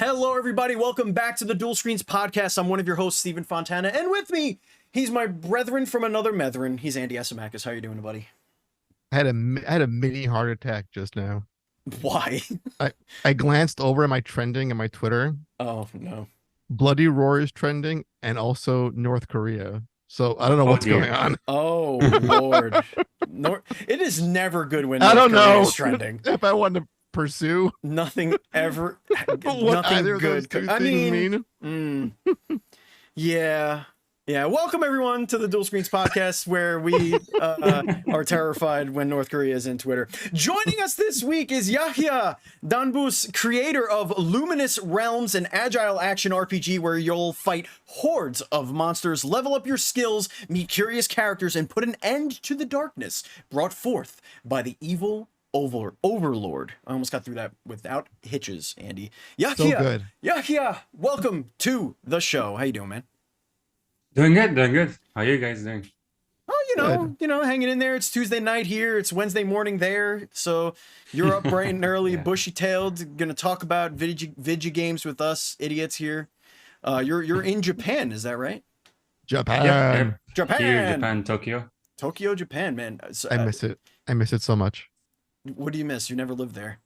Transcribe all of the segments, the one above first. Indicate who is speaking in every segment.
Speaker 1: Hello, everybody. Welcome back to the Dual Screens podcast. I'm one of your hosts, Stephen Fontana, and with me, he's my brethren from another methrin. He's Andy Esimakis. How you doing, buddy?
Speaker 2: I had a mini heart attack just now.
Speaker 1: Why?
Speaker 2: I glanced over at my trending and my Twitter.
Speaker 1: Oh, no.
Speaker 2: Bloody Roar is trending, and also North Korea. So I don't know what's going on.
Speaker 1: Oh, Lord. It is never good when
Speaker 2: I
Speaker 1: North
Speaker 2: don't
Speaker 1: Korea
Speaker 2: know
Speaker 1: is trending.
Speaker 2: if I want to pursue
Speaker 1: Nothing ever.
Speaker 2: what
Speaker 1: nothing
Speaker 2: either of those
Speaker 1: good.
Speaker 2: two things
Speaker 1: mean. Yeah. Yeah, welcome everyone to the Dual Screens podcast, where we are terrified when North Korea is in Twitter. Joining us this week is Yahya Danboos, creator of Luminous Realms, an agile action RPG where you'll fight hordes of monsters, level up your skills, meet curious characters, and put an end to the darkness brought forth by the Evil Overlord. I almost got through that without hitches, Andy. Yahya,
Speaker 2: So good.
Speaker 1: Yahya, welcome to the show. How you doing, man?
Speaker 3: Doing good, doing good. How are you guys doing?
Speaker 1: Oh, hanging in there. It's Tuesday night here. It's Wednesday morning there. So you're up bright and early,
Speaker 3: Yeah.
Speaker 1: bushy-tailed, gonna talk about video games with us idiots here. You're in Japan, is that right?
Speaker 2: Japan.
Speaker 3: Yep.
Speaker 1: Japan,
Speaker 3: Here, Japan, Tokyo.
Speaker 1: Tokyo, Japan, man. So,
Speaker 2: I miss it. I miss it so much.
Speaker 1: what do you miss? You never lived there.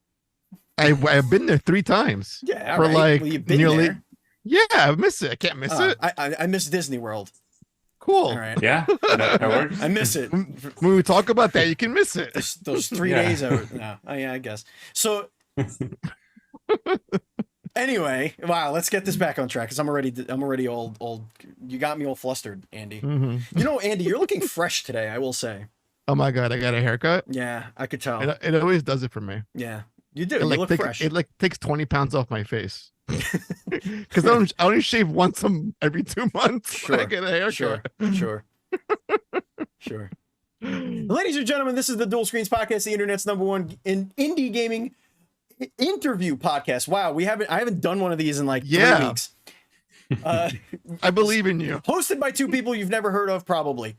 Speaker 2: I've been there 3 times.
Speaker 1: Yeah,
Speaker 2: for
Speaker 1: right.
Speaker 2: like
Speaker 1: Well, you've been
Speaker 2: nearly.
Speaker 1: there.
Speaker 2: Yeah, I miss it. I can't miss it.
Speaker 1: I miss Disney World.
Speaker 2: Cool.
Speaker 1: All right.
Speaker 3: Yeah, that works.
Speaker 1: I miss it.
Speaker 2: When we talk about that, you can miss it.
Speaker 1: Those 3
Speaker 3: Yeah.
Speaker 1: days. Yeah, I guess. So anyway, wow, let's get this back on track because I'm already old. You got me all flustered, Andy.
Speaker 2: Mhm.
Speaker 1: You know, Andy, you're looking fresh today, I will say.
Speaker 2: Oh my god, I got a haircut.
Speaker 1: Yeah, I could tell.
Speaker 2: It always does it for me.
Speaker 1: Yeah, you do.
Speaker 2: It
Speaker 1: You
Speaker 2: like
Speaker 1: look
Speaker 2: takes,
Speaker 1: fresh.
Speaker 2: it like takes 20 pounds off my face. Because I only shave once every 2 months. When I
Speaker 1: Sure,
Speaker 2: get a haircut.
Speaker 1: Sure. Sure. Ladies and gentlemen, this is the Dual Screens podcast, the internet's #1 in indie gaming interview podcast. Wow, I haven't done one of these in like 3
Speaker 2: Yeah.
Speaker 1: weeks.
Speaker 2: I believe in you.
Speaker 1: Hosted by 2 people you've never heard of, probably.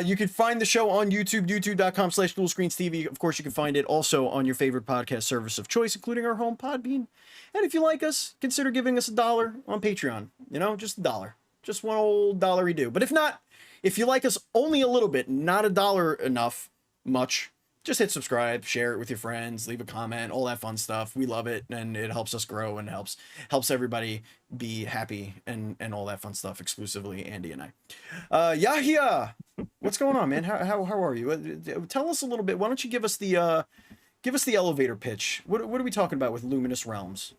Speaker 1: You can find the show on YouTube, youtube.com/DualScreensTV. Of course, you can find it also on your favorite podcast service of choice, including our home Podbean. And if you like us, consider giving us $1 on Patreon. You know, just $1. Just one old $1 do. But if not, if you like us only a little bit, not $1 enough, much, just hit subscribe, share it with your friends, leave a comment, all that fun stuff. We love it, and it helps us grow and helps everybody be happy and all that fun stuff. Exclusively Andy and I. Yahya, what's going on, man? How are you? Tell us a little bit. Why don't you give us the elevator pitch? What are we talking about with Luminous Realms?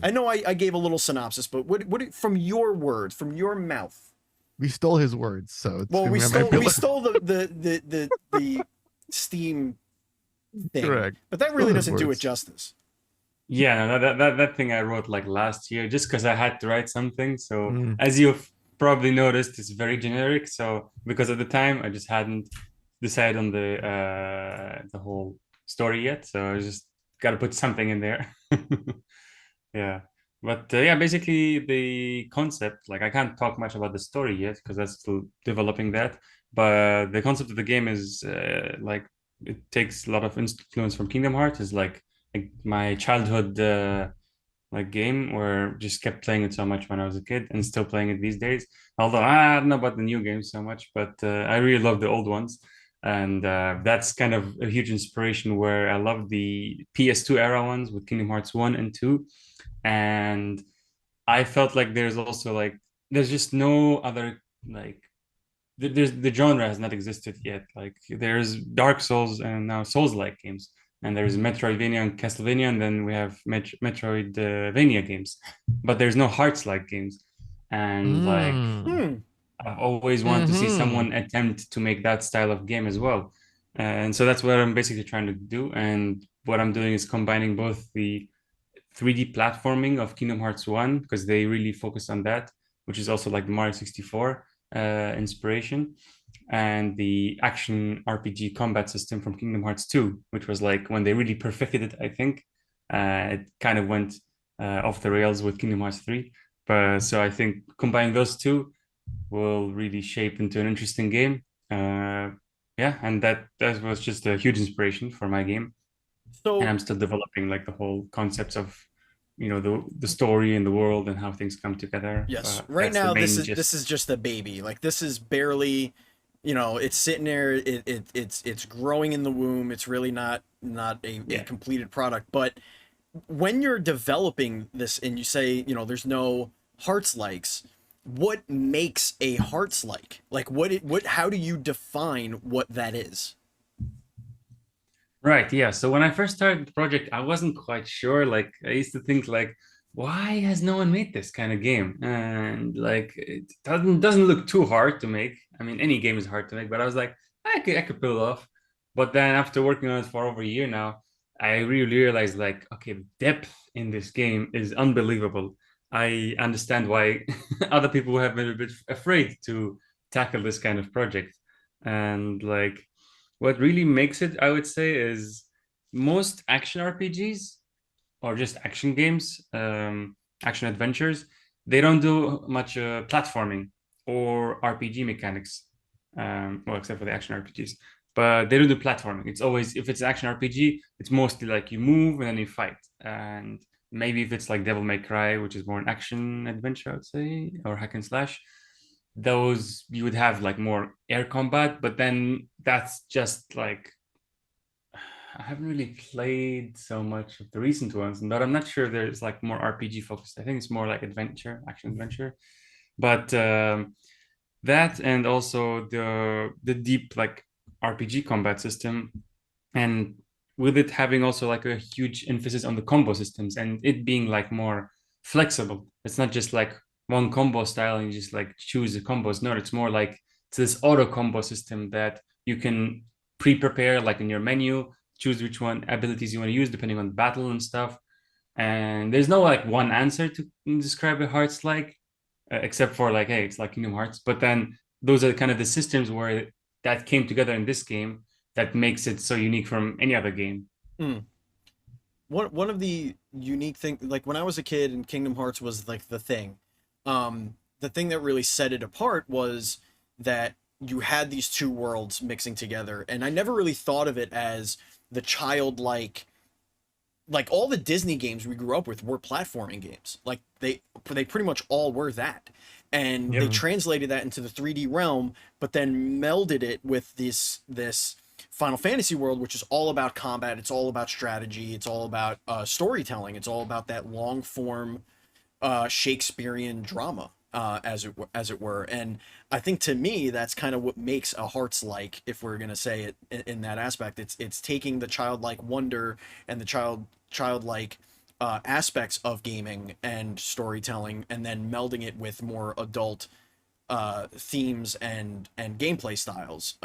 Speaker 1: I know I gave a little synopsis, but what from your words, from your mouth?
Speaker 2: We stole his words, so it's
Speaker 1: Well, we
Speaker 2: gonna be my
Speaker 1: stole the Steam thing,
Speaker 2: Correct.
Speaker 1: but that really
Speaker 2: Stole his
Speaker 1: doesn't do it
Speaker 2: words.
Speaker 1: justice.
Speaker 3: Yeah, no, that thing I wrote like last year, just because I had to write something. So
Speaker 2: Mm.
Speaker 3: as you've probably noticed, it's very generic. So because at the time I just hadn't decided on the whole story yet, so I just got to put something in there. Yeah. But yeah, basically the concept, like I can't talk much about the story yet because that's still developing that. But the concept of the game is like it takes a lot of influence from Kingdom Hearts. It's like my childhood like game where just kept playing it so much when I was a kid and still playing it these days. Although I don't know about the new games so much, but I really love the old ones. And that's kind of a huge inspiration where I love the PS2 era ones with Kingdom Hearts 1 and 2. And I felt like there's just no other like the genre has not existed yet. Like there's Dark Souls and now Souls-like games, and there's Metroidvania and Castlevania, and then we have Metroidvania games, but there's no Hearts-like games. And like
Speaker 2: Mm.
Speaker 3: I've always wanted to see someone attempt to make that style of game as well. And so that's what I'm basically trying to do. And what I'm doing is combining both the 3D platforming of Kingdom Hearts 1, because they really focus on that, which is also like the Mario 64 inspiration, and the action RPG combat system from Kingdom Hearts 2, which was like when they really perfected it, I think. It kind of went off the rails with Kingdom Hearts 3. But so I think combining those two will really shape into an interesting game. Yeah, and that was just a huge inspiration for my game. And
Speaker 1: So
Speaker 3: I'm still developing like the whole concepts of the story and the world and how things come together.
Speaker 1: Yes. Right
Speaker 3: That's the
Speaker 1: now,
Speaker 3: main
Speaker 1: this
Speaker 3: gist.
Speaker 1: is just a baby. Like this is barely, it's sitting there. It's growing in the womb. It's really not a
Speaker 3: Yeah.
Speaker 1: completed product. But when you're developing this and you say, there's no hearts likes, what makes a hearts like what how do you define what that is?
Speaker 3: Right, yeah. So when I first started the project, I wasn't quite sure. Like I used to think like, why has no one made this kind of game? And like it doesn't look too hard to make. I mean, any game is hard to make, but I was like, I could pull it off. But then after working on it for over a year now, I really realized like, okay, the depth in this game is unbelievable. I understand why other people have been a bit afraid to tackle this kind of project. And like what really makes it, I would say, is most action RPGs or just action games, action adventures, they don't do much platforming or RPG mechanics. Well, except for the action RPGs, but they don't do platforming. It's always, if it's action RPG, it's mostly like you move and then you fight. And maybe if it's like Devil May Cry, which is more an action adventure, I would say, or hack and slash, those you would have like more air combat, but then that's just like I haven't really played so much of the recent ones, but I'm not sure there's like more RPG focused. I think it's more like adventure, action adventure. But that and also the deep like RPG combat system, and with it having also like a huge emphasis on the combo systems and it being like more flexible. It's not just like one combo style and you just like choose the combos. No, it's more like it's this auto combo system that you can pre-prepare like in your menu, choose which one abilities you want to use depending on the battle and stuff. And there's no like one answer to describe a hearts like, except for like, hey, it's like Kingdom Hearts. But then those are kind of the systems where that came together in this game that makes it so unique from any other game.
Speaker 1: Hmm. One of the unique thing, like when I was a kid and Kingdom Hearts was like the thing that really set it apart was that you had these two worlds mixing together, and I never really thought of it as the childlike, like all the Disney games we grew up with were platforming games. Like they pretty much all were that. And they
Speaker 3: Yeah.
Speaker 1: translated that into the 3D realm, but then melded it with this Final Fantasy world, which is all about combat, it's all about strategy, it's all about storytelling, it's all about that long form Shakespearean drama, as it were. And I think to me, that's kind of what makes a Hearts like, if we're gonna say it in that aspect. It's taking the childlike wonder and the childlike aspects of gaming and storytelling, and then melding it with more adult themes and gameplay styles.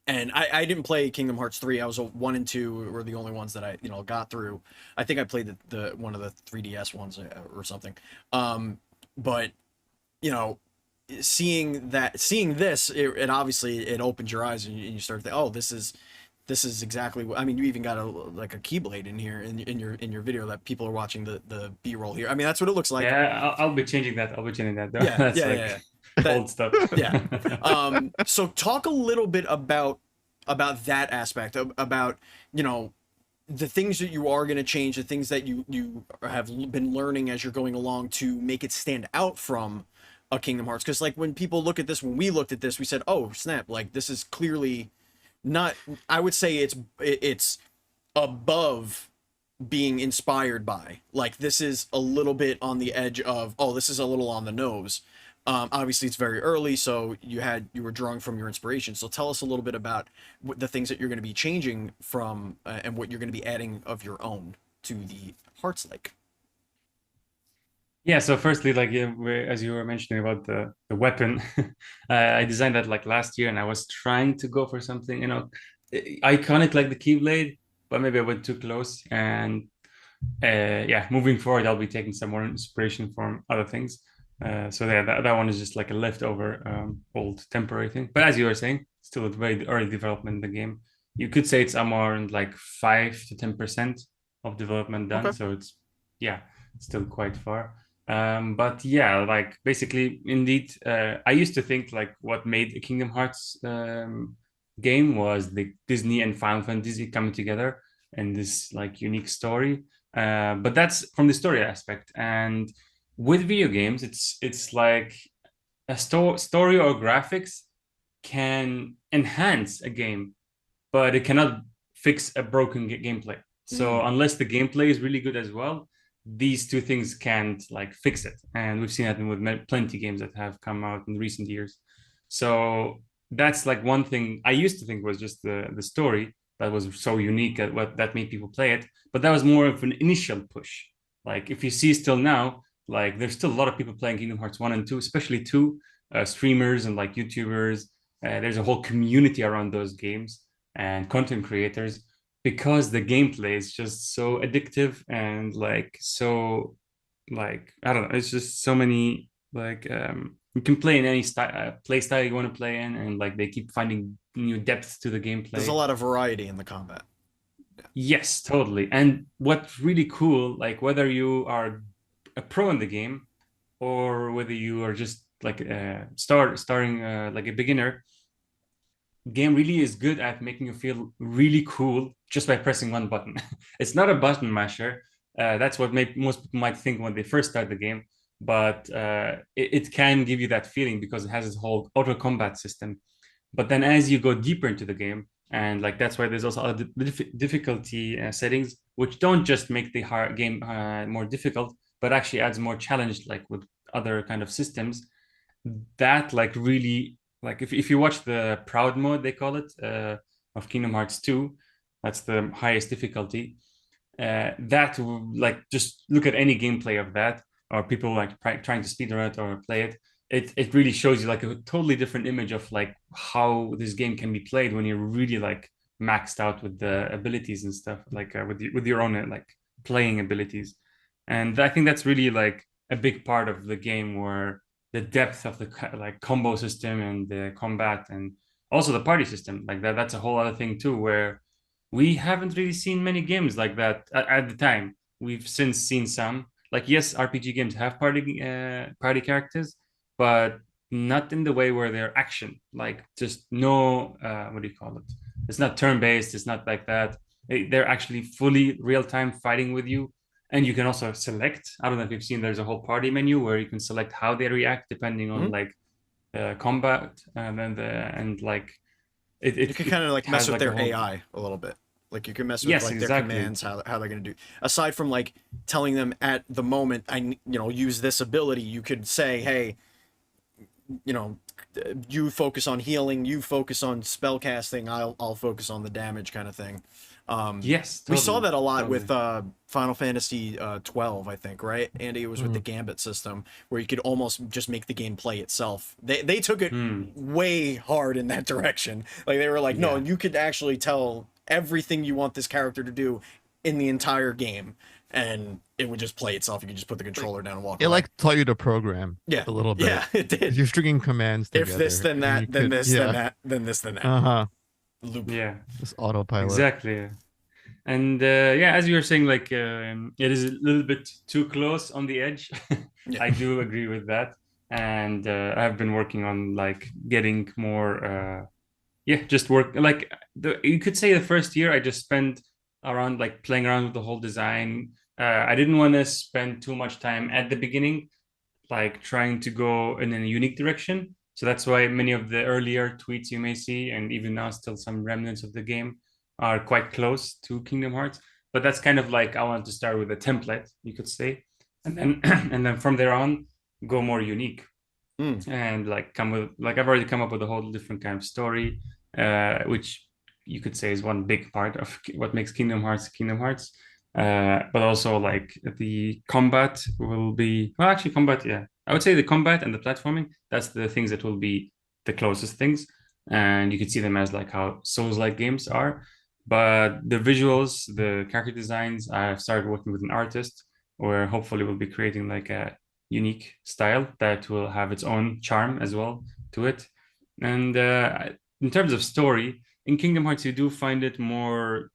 Speaker 1: And I didn't play Kingdom Hearts 3. I was 1 and 2 were the only ones that I got through. I think I played the one of the 3DS ones or something. But you know, seeing this, it obviously it opens your eyes and you start to think, oh, this is exactly what I mean. You even got like a keyblade in here in your video that people are watching the B-roll here. I mean, that's what it looks like.
Speaker 3: Yeah, I'll be changing that. I'll be changing that though.
Speaker 1: Yeah,
Speaker 3: That's
Speaker 1: yeah,
Speaker 3: like
Speaker 1: yeah. That
Speaker 3: old stuff.
Speaker 1: yeah. So talk a little bit about that aspect about the things that you are going to change, the things that you have been learning as you're going along to make it stand out from a Kingdom Hearts. Because like when people look at this, when we looked at this, we said, "Oh snap! Like this is clearly not." I would say it's above being inspired by. Like this is a little bit on the edge of, oh, this is a little on the nose. Obviously, it's very early, so you were drawing from your inspiration. So tell us a little bit about the things that you're going to be changing from, and what you're going to be adding of your own to the Hearts like.
Speaker 3: Yeah, so firstly, like yeah, as you were mentioning about the weapon, I designed that like last year, and I was trying to go for something, iconic like the Keyblade, but maybe I went too close. And yeah, moving forward, I'll be taking some more inspiration from other things. So yeah, that one is just like a leftover old temporary thing. But as you were saying, still a very early development in the game. You could say it's around like 5 to 10% of development done.
Speaker 1: Okay.
Speaker 3: So it's yeah, still quite far. But yeah, like basically, indeed, I used to think like what made a Kingdom Hearts game was the Disney and Final Fantasy coming together and this like unique story. But that's from the story aspect. And with video games, it's like a story or graphics can enhance a game, but it cannot fix a broken gameplay. So unless the gameplay is really good as well, these two things can't like fix it. And we've seen that with plenty of games that have come out in recent years. So that's like one thing I used to think was just the story that was so unique at what that made people play it. But that was more of an initial push. Like if you see still now, like there's still a lot of people playing Kingdom Hearts 1 and 2, especially 2, streamers and like YouTubers. There's a whole community around those games and content creators because the gameplay is just so addictive and like so like I don't know, it's just so many like you can play in any play style you want to play in, and like they keep finding new depth to the gameplay.
Speaker 1: There's a lot of variety in the combat.
Speaker 3: Yes, totally. And what's really cool, like whether you are a pro in the game or whether you are just like starting like a beginner, game really is good at making you feel really cool just by pressing one button. It's not a button masher. That's what most people might think when they first start the game, but it can give you that feeling because it has this whole auto combat system. But then as you go deeper into the game, and like that's why there's also other difficulty settings, which don't just make the hard game more difficult, but actually adds more challenge, like with other kind of systems. That like really like if you watch the proud mode they call it of Kingdom Hearts 2, that's the highest difficulty. That like just look at any gameplay of that, or people like trying to speed it or play it. It really shows you like a totally different image of like how this game can be played when you're really like maxed out with the abilities and stuff, like with your own like playing abilities. And I think that's really like a big part of the game, where the depth of the like combo system and the combat and also the party system like that's a whole other thing too, where we haven't really seen many games like that at the time. We've since seen some, like yes, RPG games have party characters, but not in the way where they're action, like just no what do you call it, it's not turn based, it's not like that. They're actually fully real time fighting with you. And you can also select, I don't know if you've seen, there's a whole party menu where you can select how they react depending on like combat and like
Speaker 1: You can kind of like mess
Speaker 3: has
Speaker 1: with
Speaker 3: like a
Speaker 1: their
Speaker 3: whole
Speaker 1: AI a little bit. Like you can mess with
Speaker 3: yes
Speaker 1: like their
Speaker 3: exactly
Speaker 1: commands, how they're gonna do. Aside from like telling them at the moment, use this ability. You could say, hey, you know, you focus on healing, you focus on spell casting, I'll focus on the damage kind of thing.
Speaker 3: yes
Speaker 1: We saw
Speaker 3: totally,
Speaker 1: that a lot
Speaker 3: totally.
Speaker 1: with Final Fantasy 12, I think, right? Andy, it was with the Gambit system where you could almost just make the game play itself. They took it way hard in that direction. Like they were like, no,
Speaker 3: Yeah.
Speaker 1: you could actually tell everything you want this character to do in the entire game, and it would just play itself. You could just put the controller down and walk
Speaker 2: It
Speaker 1: away.
Speaker 2: like taught you to program
Speaker 1: Yeah,
Speaker 2: a little bit.
Speaker 1: yeah, it did.
Speaker 2: You're stringing commands together.
Speaker 1: If this, then
Speaker 2: and
Speaker 1: that,
Speaker 2: you
Speaker 1: then
Speaker 2: could-
Speaker 1: this,
Speaker 2: yeah.
Speaker 1: then that, then this, then that.
Speaker 2: Uh-huh.
Speaker 1: Loop.
Speaker 3: Yeah,
Speaker 2: This autopilot.
Speaker 3: exactly. And yeah, as you were saying, like it is a little bit too close on the edge.
Speaker 1: Yeah.
Speaker 3: I do agree with that. And I've been working on like getting more yeah, just work like you could say the first year I just spent around like playing around with the whole design. I didn't want to spend too much time at the beginning like trying to go in a unique direction. So that's why many of the earlier tweets you may see, and even now still some remnants of the game, are quite close to Kingdom Hearts. But that's kind of like I wanted to start with a template, you could say, and then and then from there on go more unique and like come with like I've already come up with a whole different kind of story, which you could say is one big part of what makes Kingdom Hearts Kingdom Hearts. But also like the combat will be well, actually combat, yeah, I would say the combat and the platforming. That's the things that will be the closest things, and you can see them as like how Souls-like games are. But the visuals, the character designs, I've started working with an artist, where hopefully we'll be creating like a unique style that will have its own charm as well to it. And in terms of story, in Kingdom Hearts, you do find it more,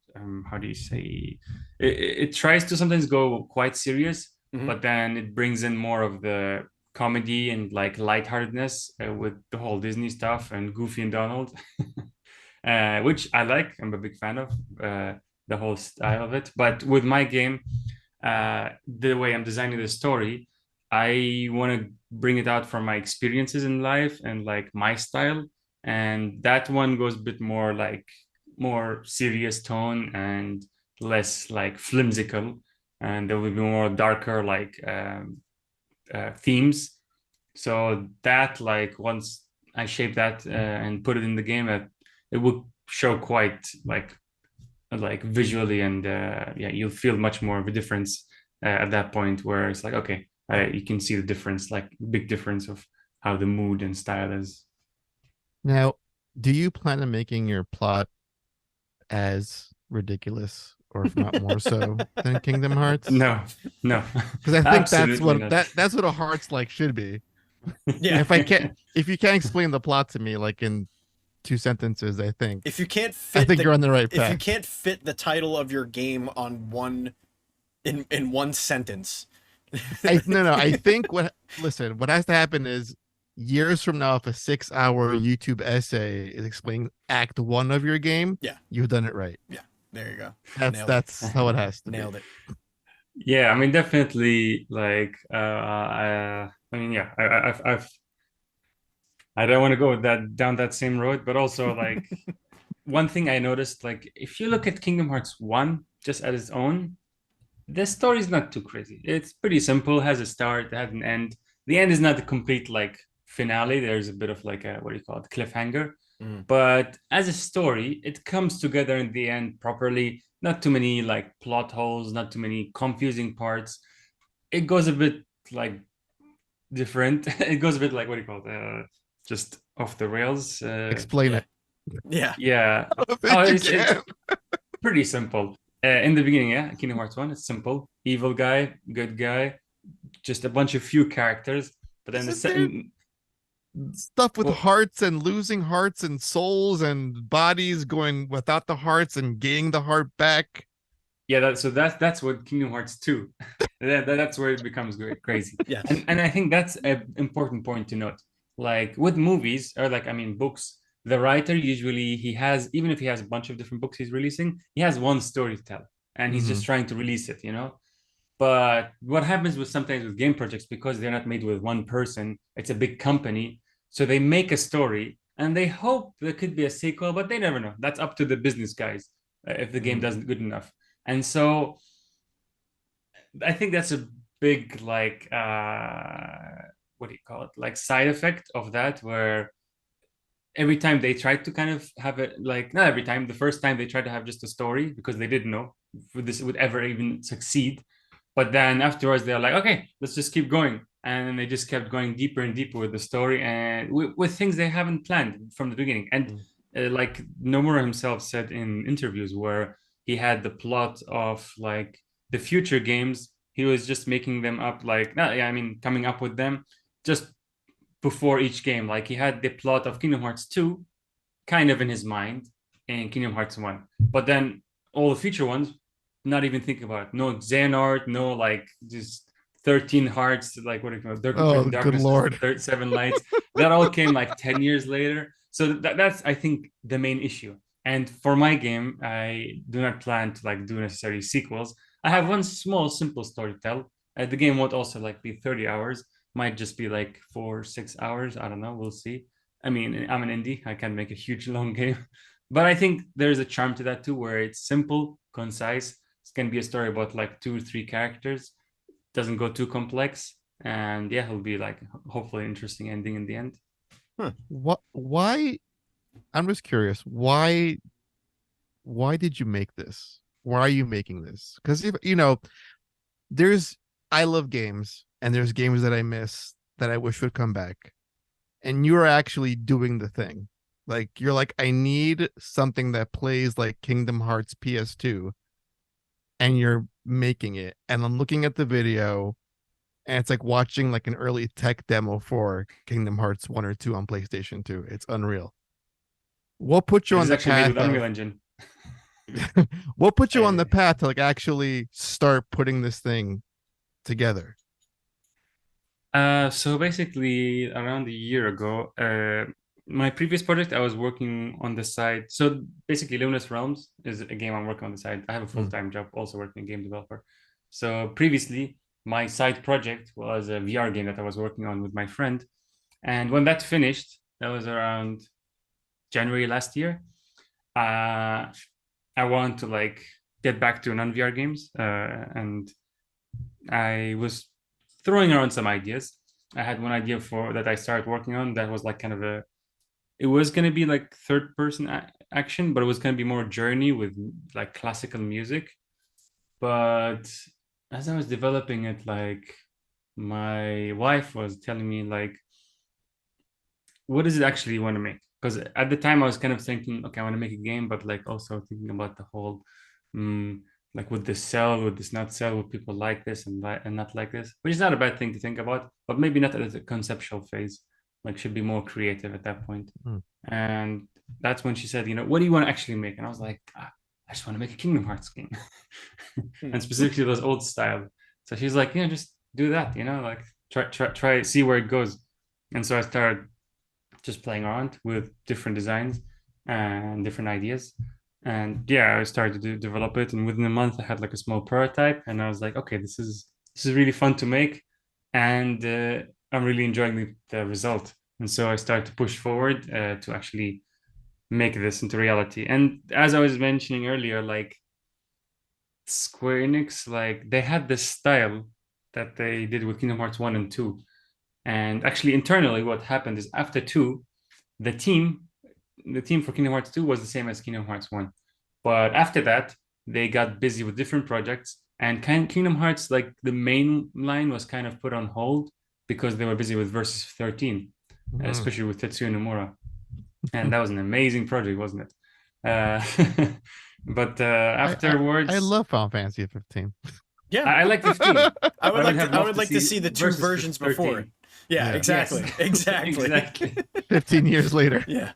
Speaker 3: how do you say, it tries to sometimes go quite serious, but then it brings in more of the comedy and like lightheartedness with the whole Disney stuff and Goofy and Donald, which I like. I'm a big fan of the whole style of it. But with my game, the way I'm designing the story, I want to bring it out from my experiences in life and like my style. And that one goes a bit more like more serious tone and less like flimsical. And there will be more darker like themes. So that like once I shape that and put it in the game, it will show quite like visually, and yeah, you'll feel much more of a difference at that point where it's like okay, you can see the difference, like big difference of how the mood and style is.
Speaker 2: Now, do you plan on making your plot as ridiculous, or if not more so, than Kingdom Hearts?
Speaker 3: No, no,
Speaker 2: Because I think that's
Speaker 3: absolutely
Speaker 2: what
Speaker 3: not.
Speaker 2: that's what a Hearts like should be.
Speaker 1: Yeah.
Speaker 2: If you can't explain the plot to me like in 2 sentences, I think
Speaker 1: If you can't fit
Speaker 2: I think
Speaker 1: the,
Speaker 2: you're on the right
Speaker 1: if you
Speaker 2: path.
Speaker 1: can't fit the title of your game on in one sentence.
Speaker 2: No, I think what has to happen is years from now, if a 6-hour YouTube essay is explaining Act 1 of your game,
Speaker 1: Yeah.
Speaker 2: you've done it right.
Speaker 1: Yeah. There you go.
Speaker 2: That's
Speaker 1: Nailed it.
Speaker 2: that's how it has to be.
Speaker 1: Nailed it.
Speaker 3: Yeah, I mean, definitely. Like, I mean, yeah, I don't want to go that down that same road, but also like one thing I noticed, like if you look at Kingdom Hearts 1 just as its own, the story is not too crazy. It's pretty simple, has a start, has an end. The end is not a complete like finale. There's a bit of like a what do you call it, cliffhanger.
Speaker 1: Mm.
Speaker 3: But as a story, it comes together in the end properly. Not too many like plot holes, not too many confusing parts. It goes a bit like different. It goes a bit like what do you call it? Just off the rails.
Speaker 2: Explain
Speaker 1: Yeah.
Speaker 2: it.
Speaker 1: Yeah.
Speaker 3: Yeah.
Speaker 2: I don't
Speaker 3: Oh,
Speaker 2: think you
Speaker 3: it's
Speaker 2: can.
Speaker 3: pretty simple. In the beginning, yeah, Kingdom Hearts 1, it's simple. Evil guy, good guy, just a bunch of few characters. But then the
Speaker 2: Isn't there
Speaker 3: second,
Speaker 2: stuff with
Speaker 3: well,
Speaker 2: hearts and losing hearts and souls and bodies going without the hearts and gaining the heart back?
Speaker 3: yeah, that's what Kingdom Hearts 2. That's where it becomes crazy.
Speaker 1: Yes.
Speaker 3: And I think that's an important point to note. Like with movies, or like I mean books, the writer usually he has, even if he has a bunch of different books he's releasing, he has one story to tell. And he's
Speaker 2: Mm-hmm.
Speaker 3: just trying to release it, you know? But what happens with sometimes with game projects, because they're not made with one person, it's a big company. So they make a story and they hope there could be a sequel, but they never know. That's up to the business guys if the game
Speaker 1: Mm.
Speaker 3: doesn't good enough. And so I think that's a big like what do you call it? Like side effect of that, where every time they tried to kind of have it, like not every time, the first time they tried to have just a story because they didn't know if this would ever even succeed. But then afterwards they're like, okay, let's just keep going. And then they just kept going deeper and deeper with the story and with things they haven't planned from the beginning. And like Nomura himself said in interviews where he had the plot of like the future games, he was just making them up like, no, yeah, I mean, coming up with them just before each game. Like he had the plot of Kingdom Hearts 2 kind of in his mind in Kingdom Hearts 1. But then all the future ones, not even thinking about it. No Xehanort, no like just 13 hearts, like what do you call it?
Speaker 2: Oh, good
Speaker 3: Darkness,
Speaker 2: Lord.
Speaker 3: 7 lights. That all came like 10 years later. So that's, I think, the main issue. And for my game, I do not plan to like do necessarily sequels. I have one small, simple story to tell. The game won't also like be 30 hours. Might just be like 4, 6 hours. I don't know. We'll see. I mean, I'm an indie. I can't make a huge long game, but I think there's a charm to that too, where it's simple, concise. It can be a story about like 2 or 3 characters. Doesn't go too complex, and yeah, it'll be like hopefully interesting ending in the end.
Speaker 2: What? Why? I'm just curious. Why did you make this? Why are you making this? Because if there's I love games and there's games that I miss that I wish would come back. And you're actually doing the thing. Like you're like, I need something that plays like Kingdom Hearts PS2, and you're making it. And I'm looking at the video, and it's like watching like an early tech demo for Kingdom Hearts 1 or 2 on PlayStation 2. It's unreal. What put you
Speaker 3: It
Speaker 2: on
Speaker 3: is
Speaker 2: the
Speaker 3: actually made
Speaker 2: path
Speaker 3: with Unreal
Speaker 2: of
Speaker 3: Engine.
Speaker 2: what put you on the
Speaker 3: Uh,
Speaker 2: path to like actually start putting this thing together?
Speaker 3: so basically, around a year ago, my previous project, I was working on the side. So basically, Luminous Realms is a game I'm working on the side. I have a
Speaker 2: Mm.
Speaker 3: full-time job, also working a game developer. So previously, my side project was a VR game that I was working on with my friend. And when that finished, that was around January last year. I want to like get back to non-VR games, and I was throwing around some ideas. I had one idea for that I started working on that was like kind of a. It was gonna be like third-person action, but it was gonna be more journey with like classical music. But as I was developing it, like my wife was telling me like, what does it actually want to make? Because at the time I was kind of thinking, okay, I want to make a game, but like also thinking about the whole, like would this sell, would this not sell, would people like this and not like this, which is not a bad thing to think about, but maybe not at the conceptual phase. Like should be more creative at that point. And that's when she said, what do you want to actually make? And I was like, I just want to make a Kingdom Hearts game, and specifically those old style. So she's like, just do that, like try, see where it goes. And so I started just playing around with different designs and different ideas. And yeah, I started to develop it. And within a month, I had like a small prototype, and I was like, okay, this is really fun to make, and I'm really enjoying the result. And so I started to push forward to actually make this into reality. And as I was mentioning earlier, like Square Enix, like they had this style that they did with Kingdom Hearts 1 and 2. And actually, internally, what happened is after 2, the team for Kingdom Hearts 2 was the same as Kingdom Hearts 1. But after that, they got busy with different projects. And Kingdom Hearts, like the main line was kind of put on hold because they were busy with Versus 13, especially with Tetsuya Nomura. And that was an amazing project, wasn't it? But afterwards,
Speaker 2: I love Final Fantasy 15.
Speaker 1: Yeah,
Speaker 3: I like 15.
Speaker 1: I would like to see the two versions before it. Yeah, exactly.
Speaker 3: Yes.
Speaker 1: Exactly.
Speaker 3: Exactly.
Speaker 2: 15 years later.
Speaker 1: Yeah.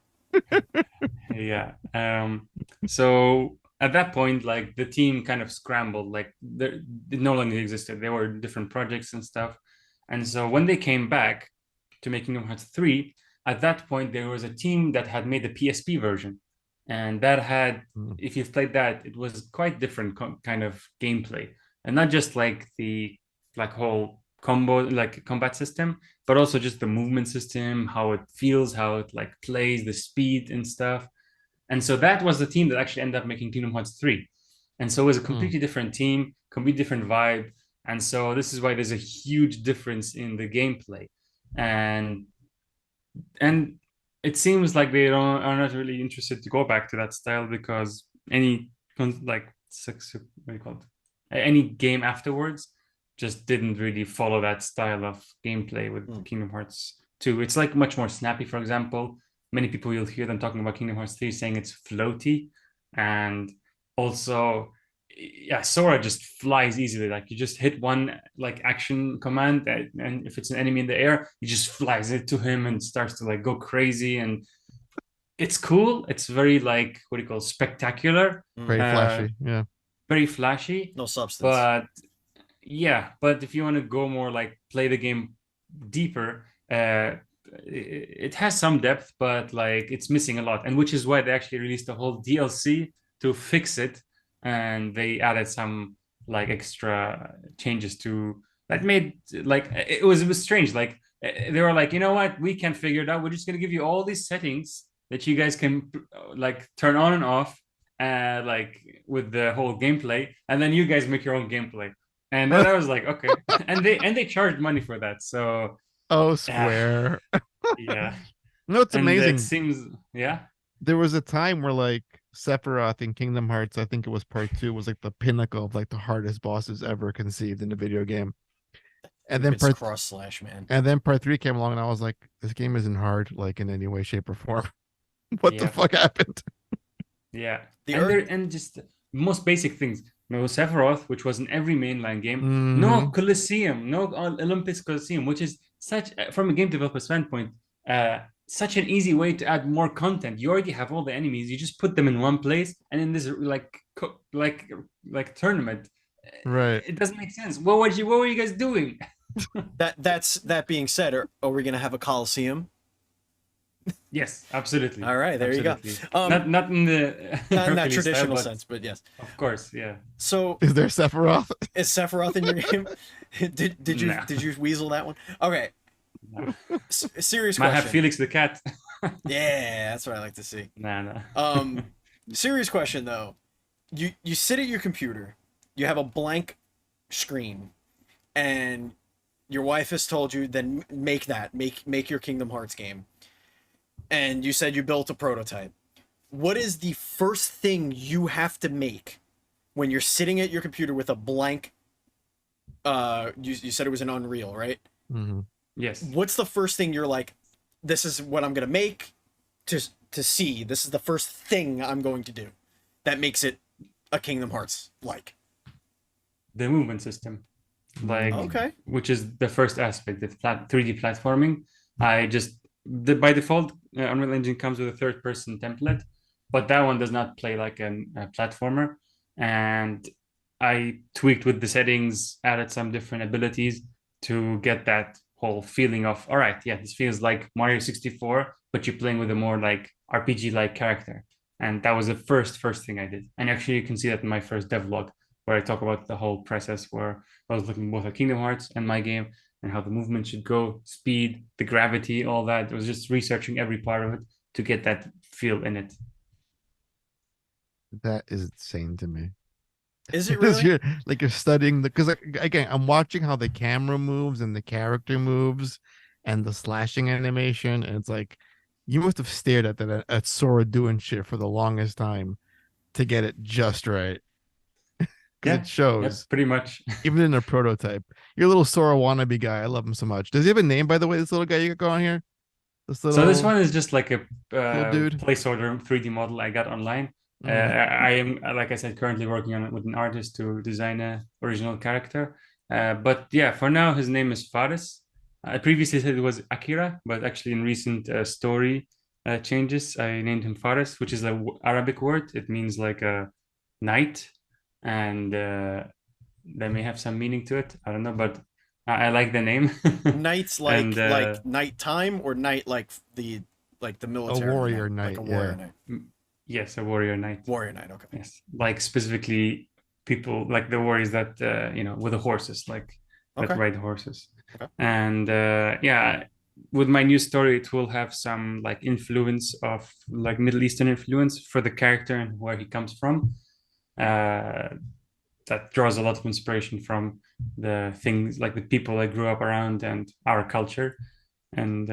Speaker 3: Yeah. So at that point, like the team kind of scrambled, like it no longer existed. They were different projects and stuff. And so when they came back to make Kingdom Hearts 3, at that point there was a team that had made the PSP version. And that had, if you've played that, it was quite different kind of gameplay. And not just like the like whole combat system, but also just the movement system, how it feels, how it like plays, the speed and stuff. And so that was the team that actually ended up making Kingdom Hearts 3. And so it was a completely different team, completely different vibe. And so this is why there's a huge difference in the gameplay. And it seems like they are not really interested to go back to that style because any like what do you call it? Any game afterwards just didn't really follow that style of gameplay with Kingdom Hearts 2. It's like much more snappy, for example. Many people, you'll hear them talking about Kingdom Hearts 3 saying it's floaty. And also, yeah, Sora just flies easily. Like you just hit one like action command, and if it's an enemy in the air, he just flies it to him and starts to like go crazy. And it's cool. It's very like, what do you call it, spectacular.
Speaker 2: Very flashy. Yeah.
Speaker 3: Very flashy.
Speaker 1: No substance.
Speaker 3: But yeah, but if you want to go more like play the game deeper, it has some depth, but like it's missing a lot. And which is why they actually released a whole DLC to fix it. And they added some like extra changes to that made like it was strange. Like they were like, you know what, we can't figure it out. We're just gonna give you all these settings that you guys can like turn on and off, like with the whole gameplay, and then you guys make your own gameplay. And then I was like, okay, and they charged money for that. So
Speaker 2: Square.
Speaker 3: Yeah.
Speaker 2: No, it's amazing.
Speaker 3: It seems, yeah.
Speaker 2: There was a time where like Sephiroth in Kingdom Hearts, I think it was part 2, was like the pinnacle of like the hardest bosses ever conceived in a video game. And then
Speaker 1: cross slash, man.
Speaker 2: And then part 3 came along, and I was like, this game isn't hard, like in any way, shape, or form. What the fuck happened?
Speaker 3: Yeah. And just most basic things. No Sephiroth, which was in every mainline game. No Colosseum, no Olympus Colosseum, which is such, from a game developer standpoint, such an easy way to add more content. You already have all the enemies. You just put them in one place, and in this like tournament,
Speaker 2: right?
Speaker 3: It doesn't make sense. What were you guys doing?
Speaker 1: That being said, are we gonna have a Colosseum?
Speaker 3: Yes, absolutely.
Speaker 1: All right, there
Speaker 3: Absolutely.
Speaker 1: you go.
Speaker 3: Not in the
Speaker 1: Not in that
Speaker 3: Hercules style,
Speaker 1: traditional
Speaker 3: but
Speaker 1: sense, but yes.
Speaker 3: of course, yeah.
Speaker 1: So
Speaker 2: Is there Sephiroth?
Speaker 1: is Sephiroth in your game?
Speaker 3: No.
Speaker 1: Did you weasel that one? Okay.
Speaker 3: No.
Speaker 1: Serious
Speaker 3: Might have
Speaker 1: question.
Speaker 3: Felix the cat.
Speaker 1: Yeah, that's what I like to see.
Speaker 3: Nah.
Speaker 1: Serious question though. You sit at your computer, you have a blank screen, and your wife has told you then make your Kingdom Hearts game. And you said you built a prototype. What is the first thing you have to make when you're sitting at your computer with a blank you said it was an Unreal, right?
Speaker 2: Mm-hmm.
Speaker 3: Yes.
Speaker 1: What's the first thing you're like, this is what I'm gonna make to see. This is the first thing I'm going to do that makes it a Kingdom Hearts like.
Speaker 3: The movement system. Like
Speaker 1: Okay.
Speaker 3: which is the first aspect, the 3D platforming. I just by default Unreal Engine comes with a third person template, but that one does not play like a platformer. And I tweaked with the settings, added some different abilities to get that whole feeling of, all right, yeah, this feels like Mario 64, but you're playing with a more like RPG like character. And that was the first thing I did. And actually you can see that in my first devlog, where I talk about the whole process where I was looking both at Kingdom Hearts and my game and how the movement should go, speed, the gravity, all that. It was just researching every part of it to get that feel in it.
Speaker 2: That is insane to me.
Speaker 1: Is it
Speaker 2: Because
Speaker 1: really?
Speaker 2: you're studying the, because again, I'm watching how the camera moves and the character moves and the slashing animation, and it's like you must have stared at that at Sora doing shit for the longest time to get it just right. Because
Speaker 3: Yeah,
Speaker 2: it shows
Speaker 3: pretty much.
Speaker 2: even in a prototype. You're a little Sora wannabe guy. I love him so much. Does he have a name, by the way? This little guy you got going here, this
Speaker 3: So this
Speaker 2: little
Speaker 3: one is just like a
Speaker 2: dude.
Speaker 3: placeholder 3D model I got online.
Speaker 2: Mm.
Speaker 3: I am, like I said, currently working on it with an artist to design a original character. But yeah, for now, his name is Faris. I previously said it was Akira, but actually in recent story changes, I named him Faris, which is a Arabic word. It means like a knight, and that may have some meaning to it. I don't know, but I like the name.
Speaker 1: Nights
Speaker 3: And
Speaker 1: like nighttime or night like the
Speaker 2: A
Speaker 1: military
Speaker 2: warrior
Speaker 1: night, like
Speaker 2: knight.
Speaker 1: a warrior
Speaker 2: Yeah.
Speaker 1: night.
Speaker 3: yes, a warrior knight.
Speaker 1: Warrior night, okay.
Speaker 3: Yes, like specifically people like the warriors that with the horses, like that
Speaker 1: Okay.
Speaker 3: ride the horses.
Speaker 1: Okay.
Speaker 3: And yeah, with my new story, it will have some like influence of like Middle Eastern influence for the character and where he comes from. Uh, that draws a lot of inspiration from the things like the people I grew up around and our culture. And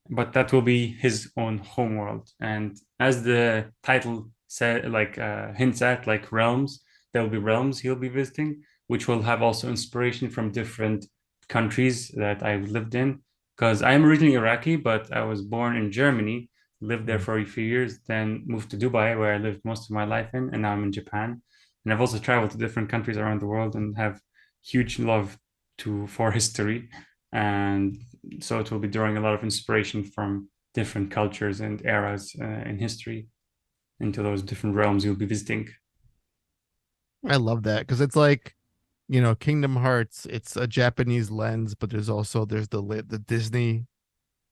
Speaker 3: but that will be his own homeworld. And as the title said, like hints at, like realms, there will be realms he'll be visiting, which will have also inspiration from different countries that I've lived in. Because I'm originally Iraqi, but I was born in Germany, lived there
Speaker 2: Mm.
Speaker 3: for a few years, then moved to Dubai, where I lived most of my life in, and now I'm in Japan. And I've also traveled to different countries around the world and have huge love for history. And so it will be drawing a lot of inspiration from different cultures and eras in history into those different realms you'll be visiting.
Speaker 2: I love that because it's like, Kingdom Hearts. It's a Japanese lens, but there's the Disney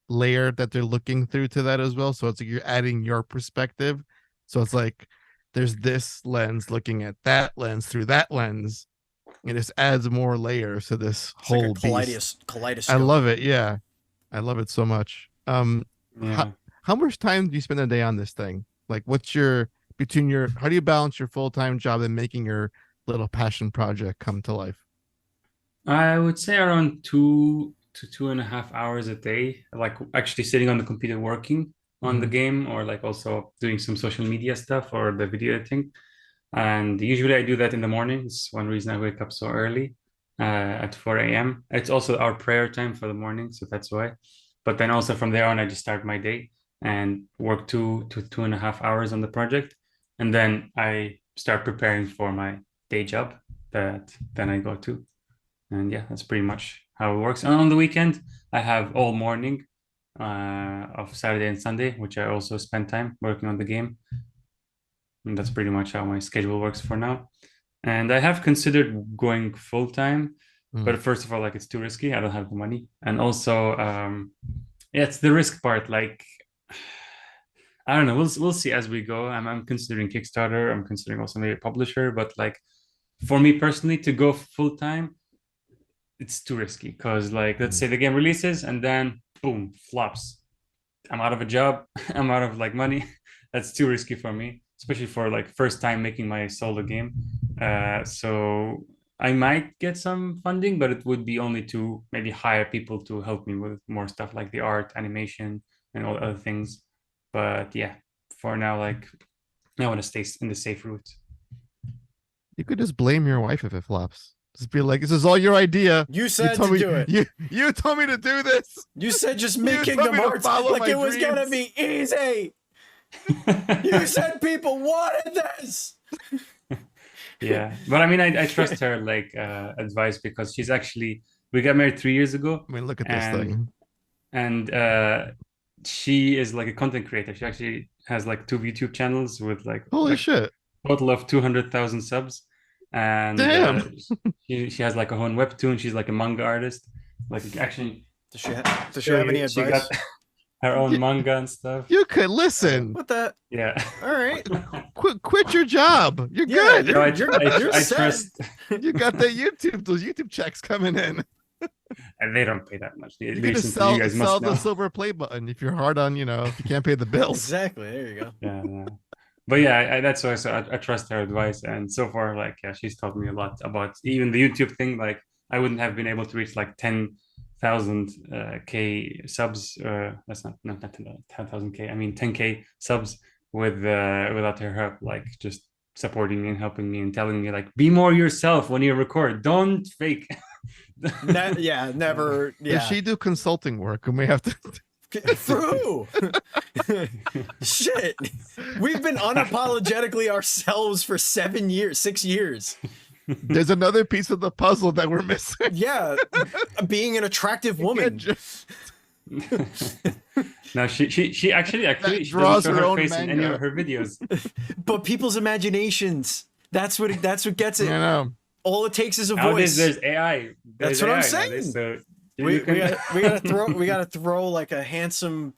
Speaker 2: layer that they're looking through to that as well. So it's like you're adding your perspective. So it's like there's this lens looking at that lens through that lens. It just adds more layers to this
Speaker 1: It's like a
Speaker 2: whole beast. I
Speaker 1: kaleidoscope.
Speaker 2: love it. Yeah, I love it so much. How,
Speaker 3: Yeah.
Speaker 2: how much time do you spend a day on this thing? Like, how do you balance your full-time job and making your little passion project come to life?
Speaker 3: I would say around 2 to 2.5 hours a day, like actually sitting on the computer working on the
Speaker 2: Mhm.
Speaker 3: game or like also doing some social media stuff or the video editing. And usually I do that in the morning. It's one reason I wake up so early at 4 a.m. It's also our prayer time for the morning, so that's why. But then also from there on, I just start my day and work 2 to 2.5 hours on the project. And then I start preparing for my day job that then I go to. And yeah, that's pretty much how it works. And on the weekend, I have all morning of Saturday and Sunday, which I also spend time working on the game. And that's pretty much how my schedule works for now. And I have considered going full time,
Speaker 2: Mm.
Speaker 3: but first of all, like it's too risky. I don't have the money, and also, yeah, it's the risk part. Like I don't know. We'll see as we go. I'm considering Kickstarter. I'm considering also maybe a publisher, but like for me personally, to go full time, it's too risky because like let's say the game releases and then boom, flops. I'm out of a job. I'm out of like money. That's too risky for me, especially for like first time making my solo game. So I might get some funding, but it would be only to maybe hire people to help me with more stuff like the art, animation, and all the other things. But yeah, for now, like I want to stay in the safe route.
Speaker 2: You could just blame your wife if it flops. Just be like, "This is all your idea.
Speaker 1: You said
Speaker 2: told
Speaker 1: to
Speaker 2: me,
Speaker 1: do it.
Speaker 2: You told me to do this.
Speaker 1: You said just
Speaker 2: You
Speaker 1: make
Speaker 2: told
Speaker 1: Kingdom
Speaker 2: me to
Speaker 1: Hearts
Speaker 2: follow
Speaker 1: like
Speaker 2: my
Speaker 1: it was gonna
Speaker 2: dreams."
Speaker 1: be easy. You said people wanted this.
Speaker 3: Yeah, but I mean, I trust her like advice because she's actually we got married 3 years ago,
Speaker 2: I mean, look at this
Speaker 3: and
Speaker 2: thing.
Speaker 3: she is like a content creator. She actually has like 2 YouTube channels with
Speaker 2: Holy
Speaker 3: like
Speaker 2: shit.
Speaker 3: total of 200,000 subs, and
Speaker 2: Damn.
Speaker 3: she has like her own webtoon. She's like a manga artist. Like actually,
Speaker 1: Does she
Speaker 3: show
Speaker 1: have any
Speaker 3: you, she
Speaker 1: advice?
Speaker 3: got her own manga and stuff.
Speaker 2: You could listen.
Speaker 1: What the?
Speaker 3: Yeah.
Speaker 1: All right.
Speaker 2: Quit your job. You're
Speaker 1: Yeah,
Speaker 2: good.
Speaker 3: So
Speaker 1: you're
Speaker 3: I
Speaker 1: set.
Speaker 3: trust,
Speaker 2: You got those YouTube checks coming in.
Speaker 3: and they don't pay that much.
Speaker 2: You're
Speaker 3: Recently,
Speaker 2: gonna sell
Speaker 3: you guys
Speaker 2: sell
Speaker 3: must
Speaker 2: the
Speaker 3: know.
Speaker 2: silver play button if you're hard on, if you can't pay the bills.
Speaker 1: Exactly. There you go.
Speaker 3: Yeah. But yeah, that's why I trust her advice. And so far, like, yeah, she's taught me a lot about even the YouTube thing. Like, I wouldn't have been able to reach like 10,000 K subs. Not 10,000 K. I mean 10K subs without her help. Like, just supporting me and helping me and telling me like, be more yourself when you record. Don't fake.
Speaker 1: Yeah, never. Yeah.
Speaker 2: Does she do consulting work? And we have to.
Speaker 1: For who? Shit. We've been unapologetically ourselves for 6 years.
Speaker 2: There's another piece of the puzzle that we're missing.
Speaker 1: Yeah. Being an attractive woman.
Speaker 3: No, she actually she
Speaker 2: draws
Speaker 3: doesn't show
Speaker 2: her
Speaker 3: her
Speaker 2: own
Speaker 3: face in any
Speaker 2: manga.
Speaker 3: of her videos.
Speaker 1: But people's imaginations. That's what gets
Speaker 2: I
Speaker 1: it.
Speaker 2: know.
Speaker 1: All it takes is a
Speaker 3: Nowadays,
Speaker 1: voice.
Speaker 3: there's AI.
Speaker 1: That's what I'm saying.
Speaker 3: So
Speaker 1: We
Speaker 3: you can...
Speaker 1: gotta throw like a handsome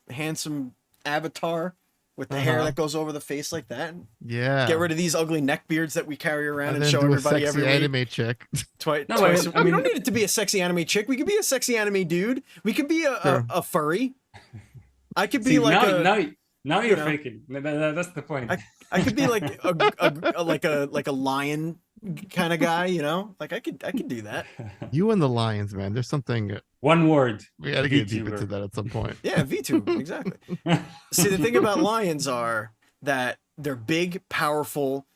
Speaker 1: avatar with the hair that goes over the face like that.
Speaker 2: Yeah.
Speaker 1: Get rid of these ugly neck beards that we carry around and
Speaker 2: then
Speaker 1: show
Speaker 2: do a
Speaker 1: everybody
Speaker 2: sexy
Speaker 1: every week.
Speaker 2: anime chick.
Speaker 1: Twice.
Speaker 3: No, I
Speaker 1: We
Speaker 3: mean-
Speaker 1: don't need it to be a sexy anime chick. We could be a sexy anime dude. We could be a furry. I could be
Speaker 3: See,
Speaker 1: like
Speaker 3: now you're
Speaker 1: know.
Speaker 3: faking. That's the point.
Speaker 1: I could be like a lion kind of guy, you know? Like I could do that.
Speaker 2: You and the lions, man. There's something
Speaker 3: One word.
Speaker 2: we gotta get deep
Speaker 3: VTuber.
Speaker 2: into that at some point.
Speaker 1: Yeah, VTube, exactly. See, the thing about lions are that they're big, powerful,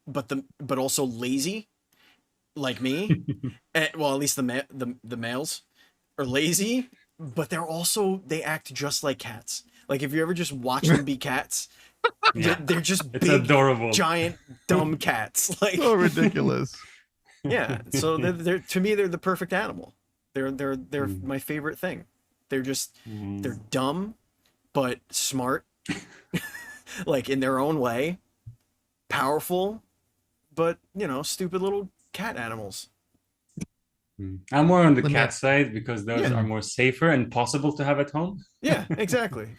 Speaker 1: but also lazy, like me. Well, at least the males are lazy, but they act just like cats. Like if you ever just watch them be cats,
Speaker 3: Yeah.
Speaker 1: they're just
Speaker 3: It's
Speaker 1: big,
Speaker 3: adorable.
Speaker 1: giant, dumb cats. Like
Speaker 2: So ridiculous.
Speaker 1: yeah, so they're to me they're the perfect animal. They're my favorite thing. They're dumb, but smart, like in their own way, powerful, but stupid little cat animals.
Speaker 3: I'm more on the
Speaker 2: Let me-
Speaker 3: cat side because those
Speaker 1: Yeah.
Speaker 3: are more safer and possible to have at home.
Speaker 1: Yeah, exactly.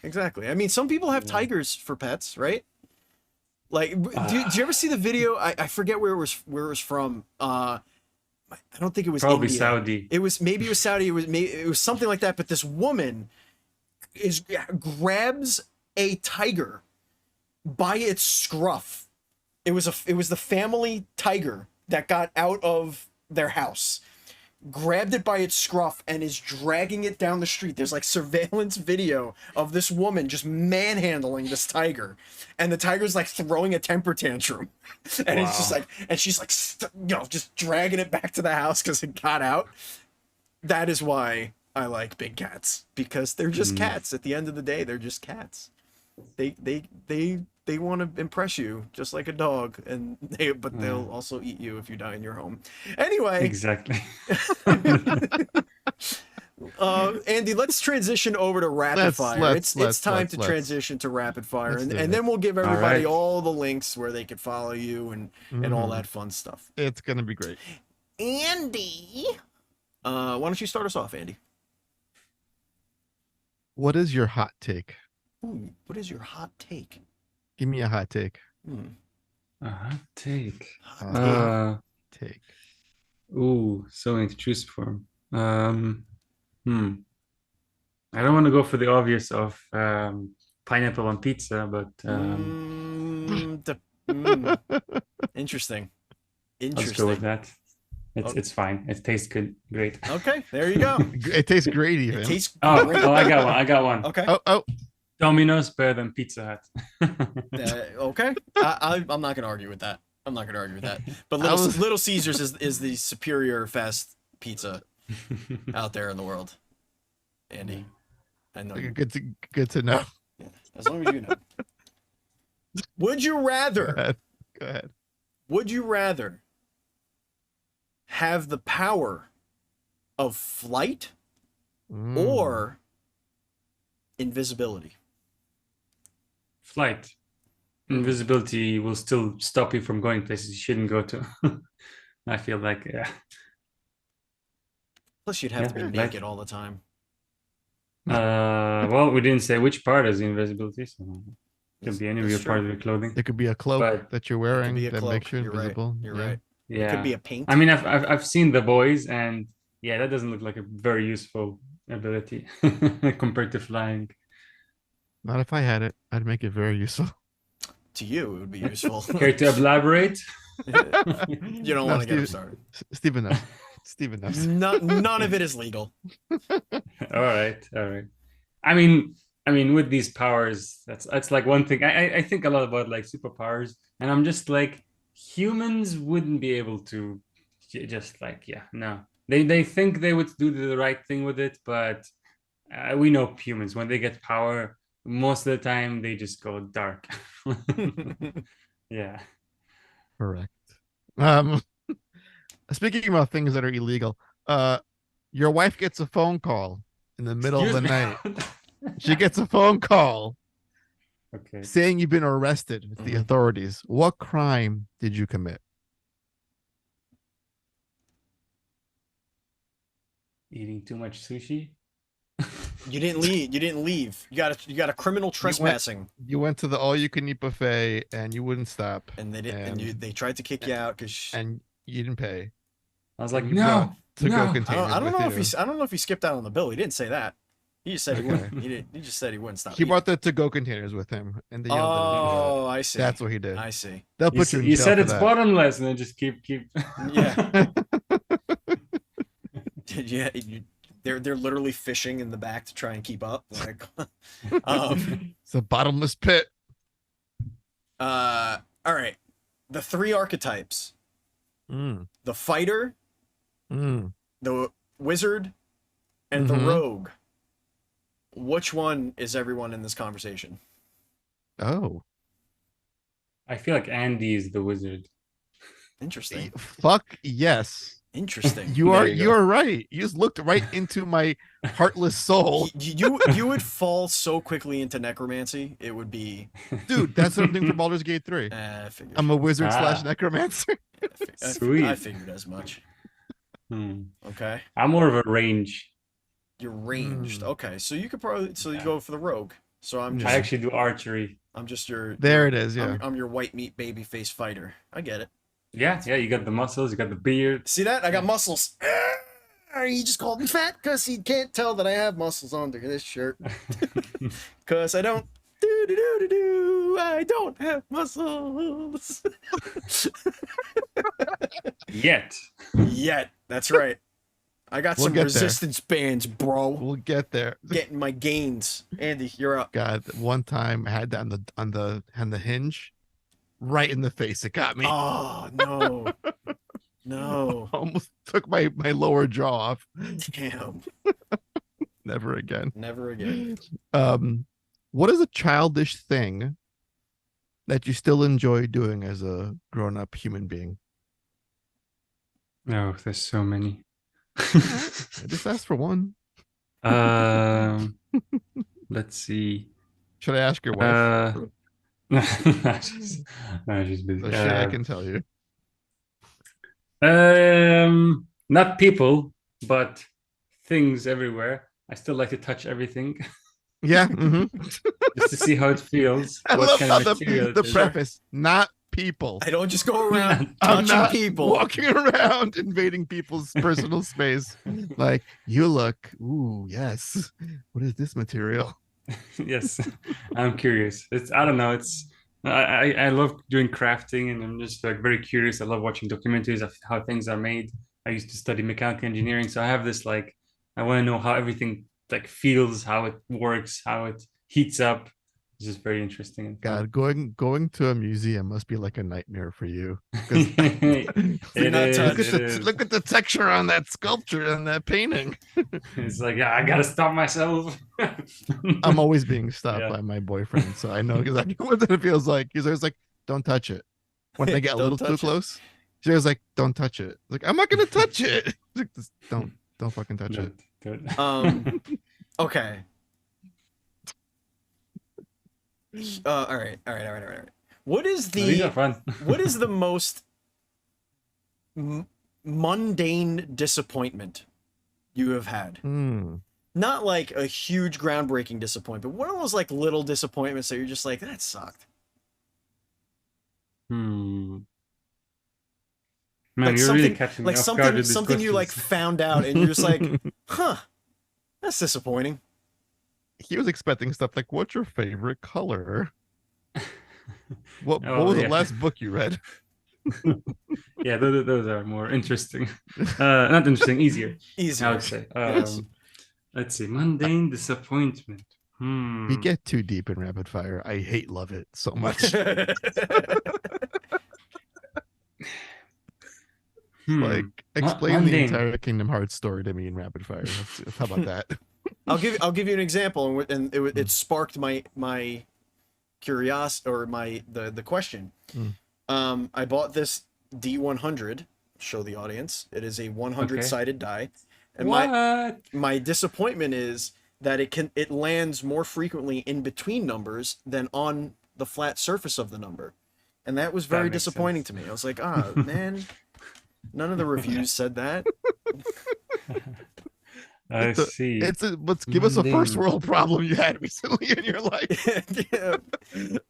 Speaker 1: I mean, some people have tigers for pets, right? Like, did you ever see the video? I forget where it was from. I don't think it was
Speaker 3: Probably
Speaker 1: India.
Speaker 3: Saudi.
Speaker 1: It was Saudi. It was something like that. But this woman grabs a tiger by its scruff. It was the family tiger that got out of their house, grabbed it by its scruff and is dragging it down the street. There's like surveillance video of this woman just manhandling this tiger, and the tiger's like throwing a temper tantrum, and it's just like, and she's like, just dragging it back to the house because it got out. That is why I like big cats, because they're just cats. At the end of the day, they're just cats. They want to impress you just like a dog, but they'll also eat you if you die in your home. Anyway,
Speaker 3: Exactly.
Speaker 1: Andy, let's transition over to rapid fire. It's time to
Speaker 2: let's.
Speaker 1: transition to rapid fire,
Speaker 2: Let's do
Speaker 1: and
Speaker 2: it.
Speaker 1: then we'll give everybody
Speaker 3: right.
Speaker 1: all the links where they can follow you and all that fun stuff.
Speaker 2: It's gonna be great.
Speaker 1: Andy, why don't you start us off, Andy?
Speaker 2: What is your hot take?
Speaker 1: Ooh, what is your hot take?
Speaker 2: Give me a hot take.
Speaker 3: A hot take.
Speaker 1: Hot
Speaker 2: Take.
Speaker 3: So many to choose from. Hmm. I don't want to go for the obvious of pineapple on pizza, but
Speaker 1: Interesting.
Speaker 3: I'll just go with
Speaker 1: Interesting.
Speaker 3: that. It's fine. It tastes good. Great.
Speaker 1: Okay, there you go.
Speaker 2: It tastes great, even.
Speaker 1: It tastes
Speaker 3: Oh,
Speaker 1: great.
Speaker 3: I got one. I got one.
Speaker 1: Okay.
Speaker 2: Oh.
Speaker 3: Domino's better than Pizza Hut.
Speaker 1: Okay. I'm not gonna argue with that. I'm not gonna argue with that. But Little Caesars is the superior fast pizza out there in the world. Andy, I know.
Speaker 2: Good to know.
Speaker 1: Yeah, as long as you know. Would you rather?
Speaker 2: Go ahead.
Speaker 1: Would you rather have the power of flight or invisibility?
Speaker 3: Flight. Invisibility will still stop you from going places you shouldn't go to. I feel like, yeah.
Speaker 1: Plus, you'd have to be naked all the time.
Speaker 3: Well, we didn't say which part is the invisibility, so it could be any of your part of your clothing.
Speaker 2: There could be a cloak that you're wearing that makes you invisible.
Speaker 1: You're right.
Speaker 3: Yeah.
Speaker 1: It could be a paint.
Speaker 3: I mean, I've seen The Boys, and yeah, that doesn't look like a very useful ability compared to flying.
Speaker 2: Not if I had it. I'd make it very useful.
Speaker 1: To you, it would be useful.
Speaker 3: Care to elaborate?
Speaker 1: You don't want to get started.
Speaker 2: Steven knows. Steven knows.
Speaker 1: None of it is legal.
Speaker 3: All right. I mean, with these powers, that's like one thing. I think a lot about like superpowers, and I'm just like, humans wouldn't be able to just like, no. They think they would do the right thing with it, but we know humans, when they get power, most of the time they just go dark. Yeah.
Speaker 2: Correct. Speaking about things that are illegal, your wife gets a phone call in the middle of the night. She gets a phone call saying you've been arrested with the authorities. What crime did you commit?
Speaker 3: Eating too much sushi.
Speaker 1: You didn't leave. You got a criminal trespassing.
Speaker 2: You went to the all-you-can-eat buffet and you wouldn't stop.
Speaker 1: And they didn't. And they tried to kick you out and
Speaker 2: you didn't pay.
Speaker 3: I was like, no.
Speaker 2: I don't
Speaker 1: know if he skipped out on the bill. He didn't say that. He just said he wouldn't. He just said he wouldn't stop.
Speaker 2: He brought the to-go containers with him, and they yelled at him.
Speaker 1: Oh, I see.
Speaker 2: That's what he did.
Speaker 1: I see.
Speaker 2: They'll put you in jail.
Speaker 3: You said it's
Speaker 2: that.
Speaker 3: bottomless, and then just keep.
Speaker 1: Yeah. Yeah. They're literally fishing in the back to try and keep up. Like,
Speaker 2: it's a bottomless pit.
Speaker 1: All right. The three archetypes. The fighter, the wizard, and the rogue. Which one is everyone in this conversation?
Speaker 2: Oh.
Speaker 3: I feel like Andy is the wizard.
Speaker 1: Interesting.
Speaker 2: Fuck yes.
Speaker 1: Interesting.
Speaker 2: You are right. You just looked right into my heartless soul.
Speaker 1: You would fall so quickly into necromancy. It would be,
Speaker 2: dude. That's something from Baldur's Gate 3. I'm a wizard / necromancer.
Speaker 3: Sweet.
Speaker 1: I figured as much. Okay.
Speaker 3: I'm more of a range.
Speaker 1: You're ranged. Okay, so you could probably you go for the rogue. So I
Speaker 3: actually do archery.
Speaker 1: I'm just your.
Speaker 2: There it is. Yeah.
Speaker 1: I'm your white meat baby face fighter. I get it.
Speaker 3: Yeah. You got the muscles. You got the beard.
Speaker 1: See that? I got muscles. He just called me fat because he can't tell that I have muscles under this shirt. Because I don't. I don't have muscles.
Speaker 3: Yet.
Speaker 1: That's right. I got some resistance bands, bro.
Speaker 2: We'll get there.
Speaker 1: Getting my gains. Andy, you're up.
Speaker 2: God, one time I had that on the hinge, right in the face. It got me.
Speaker 1: Oh no. No.
Speaker 2: Almost took my lower jaw off.
Speaker 1: Damn.
Speaker 2: Never again.
Speaker 1: Never again.
Speaker 2: What is a childish thing that you still enjoy doing as a grown-up human being?
Speaker 3: Oh, there's so many.
Speaker 2: I just asked for one.
Speaker 3: Let's see.
Speaker 2: Should I ask your wife?
Speaker 3: No, she's busy.
Speaker 2: So shit, I can tell you.
Speaker 3: Not people, but things everywhere. I still like to touch everything.
Speaker 2: Yeah.
Speaker 3: just to see how it feels.
Speaker 2: I
Speaker 3: What
Speaker 2: love
Speaker 3: kind
Speaker 2: how
Speaker 3: of material
Speaker 2: the
Speaker 3: it is.
Speaker 2: preface, not people.
Speaker 1: I don't just go around
Speaker 2: I'm
Speaker 1: touching
Speaker 2: not
Speaker 1: people.
Speaker 2: walking around invading people's personal space. Like, you look, ooh, yes. What is this material?
Speaker 3: Yes, I'm curious. It's I don't know. It's I love doing crafting, and I'm just like very curious. I love watching documentaries of how things are made. I used to study mechanical engineering, so I have this like I want to know how everything like feels, how it works, how it heats up. It's just very interesting and fun.
Speaker 2: God, going to a museum must be like a nightmare for you. Because
Speaker 3: It
Speaker 1: not
Speaker 3: is.
Speaker 1: touch.
Speaker 3: It is.
Speaker 2: look at the texture on that sculpture and that painting.
Speaker 3: It's like yeah, I gotta stop myself.
Speaker 2: I'm always being stopped
Speaker 3: Yeah.
Speaker 2: by my boyfriend, so I know exactly what it feels like. He's always like, "Don't touch it." When I get a
Speaker 1: Don't
Speaker 2: little too
Speaker 1: touch it.
Speaker 2: close, she's always like, "Don't touch it." Like, I'm not gonna touch it. He's like, "Just don't fucking touch it."
Speaker 3: Good.
Speaker 1: Okay. All right. What is
Speaker 3: No, these are
Speaker 1: the
Speaker 3: fun.
Speaker 1: what is the most mundane disappointment you have had? Not like a huge groundbreaking disappointment, but one of those like little disappointments that you're just like, that sucked.
Speaker 3: Man,
Speaker 1: Like
Speaker 3: you're really
Speaker 1: something
Speaker 3: catching me
Speaker 1: like
Speaker 3: off guard
Speaker 1: something
Speaker 3: with these
Speaker 1: something you like
Speaker 3: questions.
Speaker 1: found out and you're just like, huh, that's disappointing.
Speaker 2: He was expecting stuff like, "What's your favorite color? What
Speaker 3: Oh,
Speaker 2: was the
Speaker 3: yeah.
Speaker 2: last book you read?"
Speaker 3: Yeah, those are more interesting. Not interesting, easier.
Speaker 1: Easier.
Speaker 3: I would say.
Speaker 1: Yes.
Speaker 3: Let's see. Mundane disappointment.
Speaker 2: We get too deep in rapid fire. I hate love it so much. Like, explain the
Speaker 3: Mundane.
Speaker 2: entire Kingdom Hearts story to me in rapid fire. How about that?
Speaker 1: I'll give you an example, and it sparked my curiosity or the question. I bought this D100. Show the audience. It is a 100 sided die, and
Speaker 3: What?
Speaker 1: my disappointment is that it lands more frequently in between numbers than on the flat surface of the number, and that was very
Speaker 3: makes
Speaker 1: disappointing
Speaker 3: sense.
Speaker 1: to me. I was like, ah, man, none of the reviews said that.
Speaker 3: I see.
Speaker 2: Let's give us a first
Speaker 3: Mundane.
Speaker 2: world problem you had recently in your life.
Speaker 1: Yeah.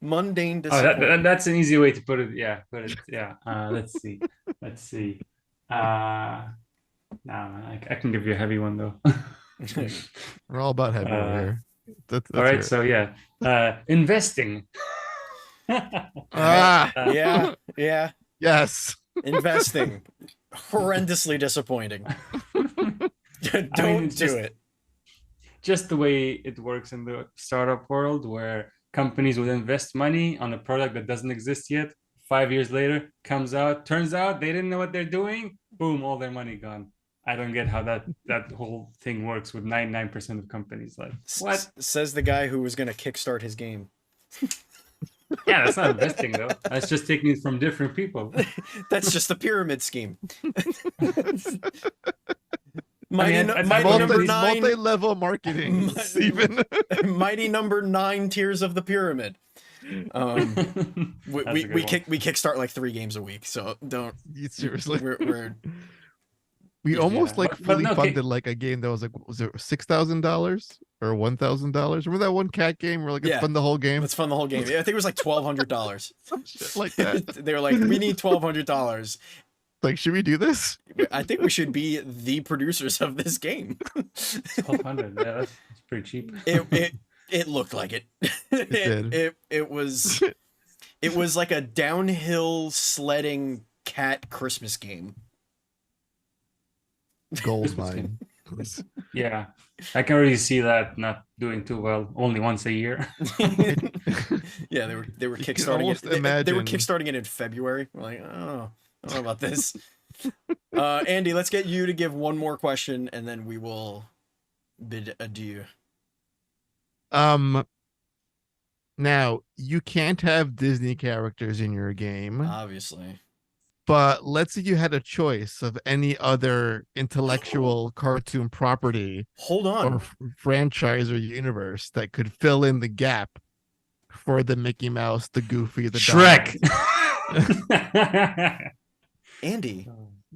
Speaker 1: Mundane
Speaker 3: Oh,
Speaker 1: disappointment.
Speaker 3: that's an easy way to put it. Yeah, put it. Yeah. Let's see. Let's see. Nah, man, I can give you a heavy one though.
Speaker 2: We're all about heavy here.
Speaker 3: All right. So yeah, investing.
Speaker 1: Yeah.
Speaker 2: Yes.
Speaker 1: Investing. Horrendously disappointing. Don't do it.
Speaker 3: Just the way it works in the startup world, where companies would invest money on a product that doesn't exist yet. 5 years later, turns out they didn't know what they're doing. Boom, all their money gone. I don't get how that whole thing works with 99% of companies. Like, what?
Speaker 1: Says the guy who was going to kickstart his game.
Speaker 3: Yeah, that's not investing though. That's just taking it from different people.
Speaker 1: That's just a pyramid scheme.
Speaker 2: Multi-level marketing, Steven.
Speaker 1: Mighty number 9 tiers of the pyramid. We kickstart like 3 games a week, so don't.
Speaker 2: Seriously,
Speaker 1: we
Speaker 2: almost fully funded like a game that was like, was it $6,000 or $1,000? Remember that one cat game where let's fund the whole game?
Speaker 1: Let's fund the whole game. I think it was like $1,200.
Speaker 2: Some shit like that.
Speaker 1: They were like, we need $1,200.
Speaker 2: Like, should we do this?
Speaker 1: I think we should be the producers of this game.
Speaker 3: 1,200. Yeah, that's pretty cheap.
Speaker 1: It looked like it. It was like a downhill sledding cat Christmas game.
Speaker 2: Gold mine.
Speaker 3: Yeah, I can already see that not doing too well. Only once a year.
Speaker 1: Yeah, they were kickstarting it. They were kickstarting it in February. We're like, oh, I don't know about this. Andy, let's get you to give one more question, and then we will bid adieu.
Speaker 2: Now you can't have Disney characters in your game,
Speaker 1: obviously.
Speaker 2: But let's say you had a choice of any other intellectual cartoon property,
Speaker 1: hold on,
Speaker 2: or franchise or universe that could fill in the gap for the Mickey Mouse, the Goofy, the
Speaker 3: Shrek.
Speaker 1: Andy.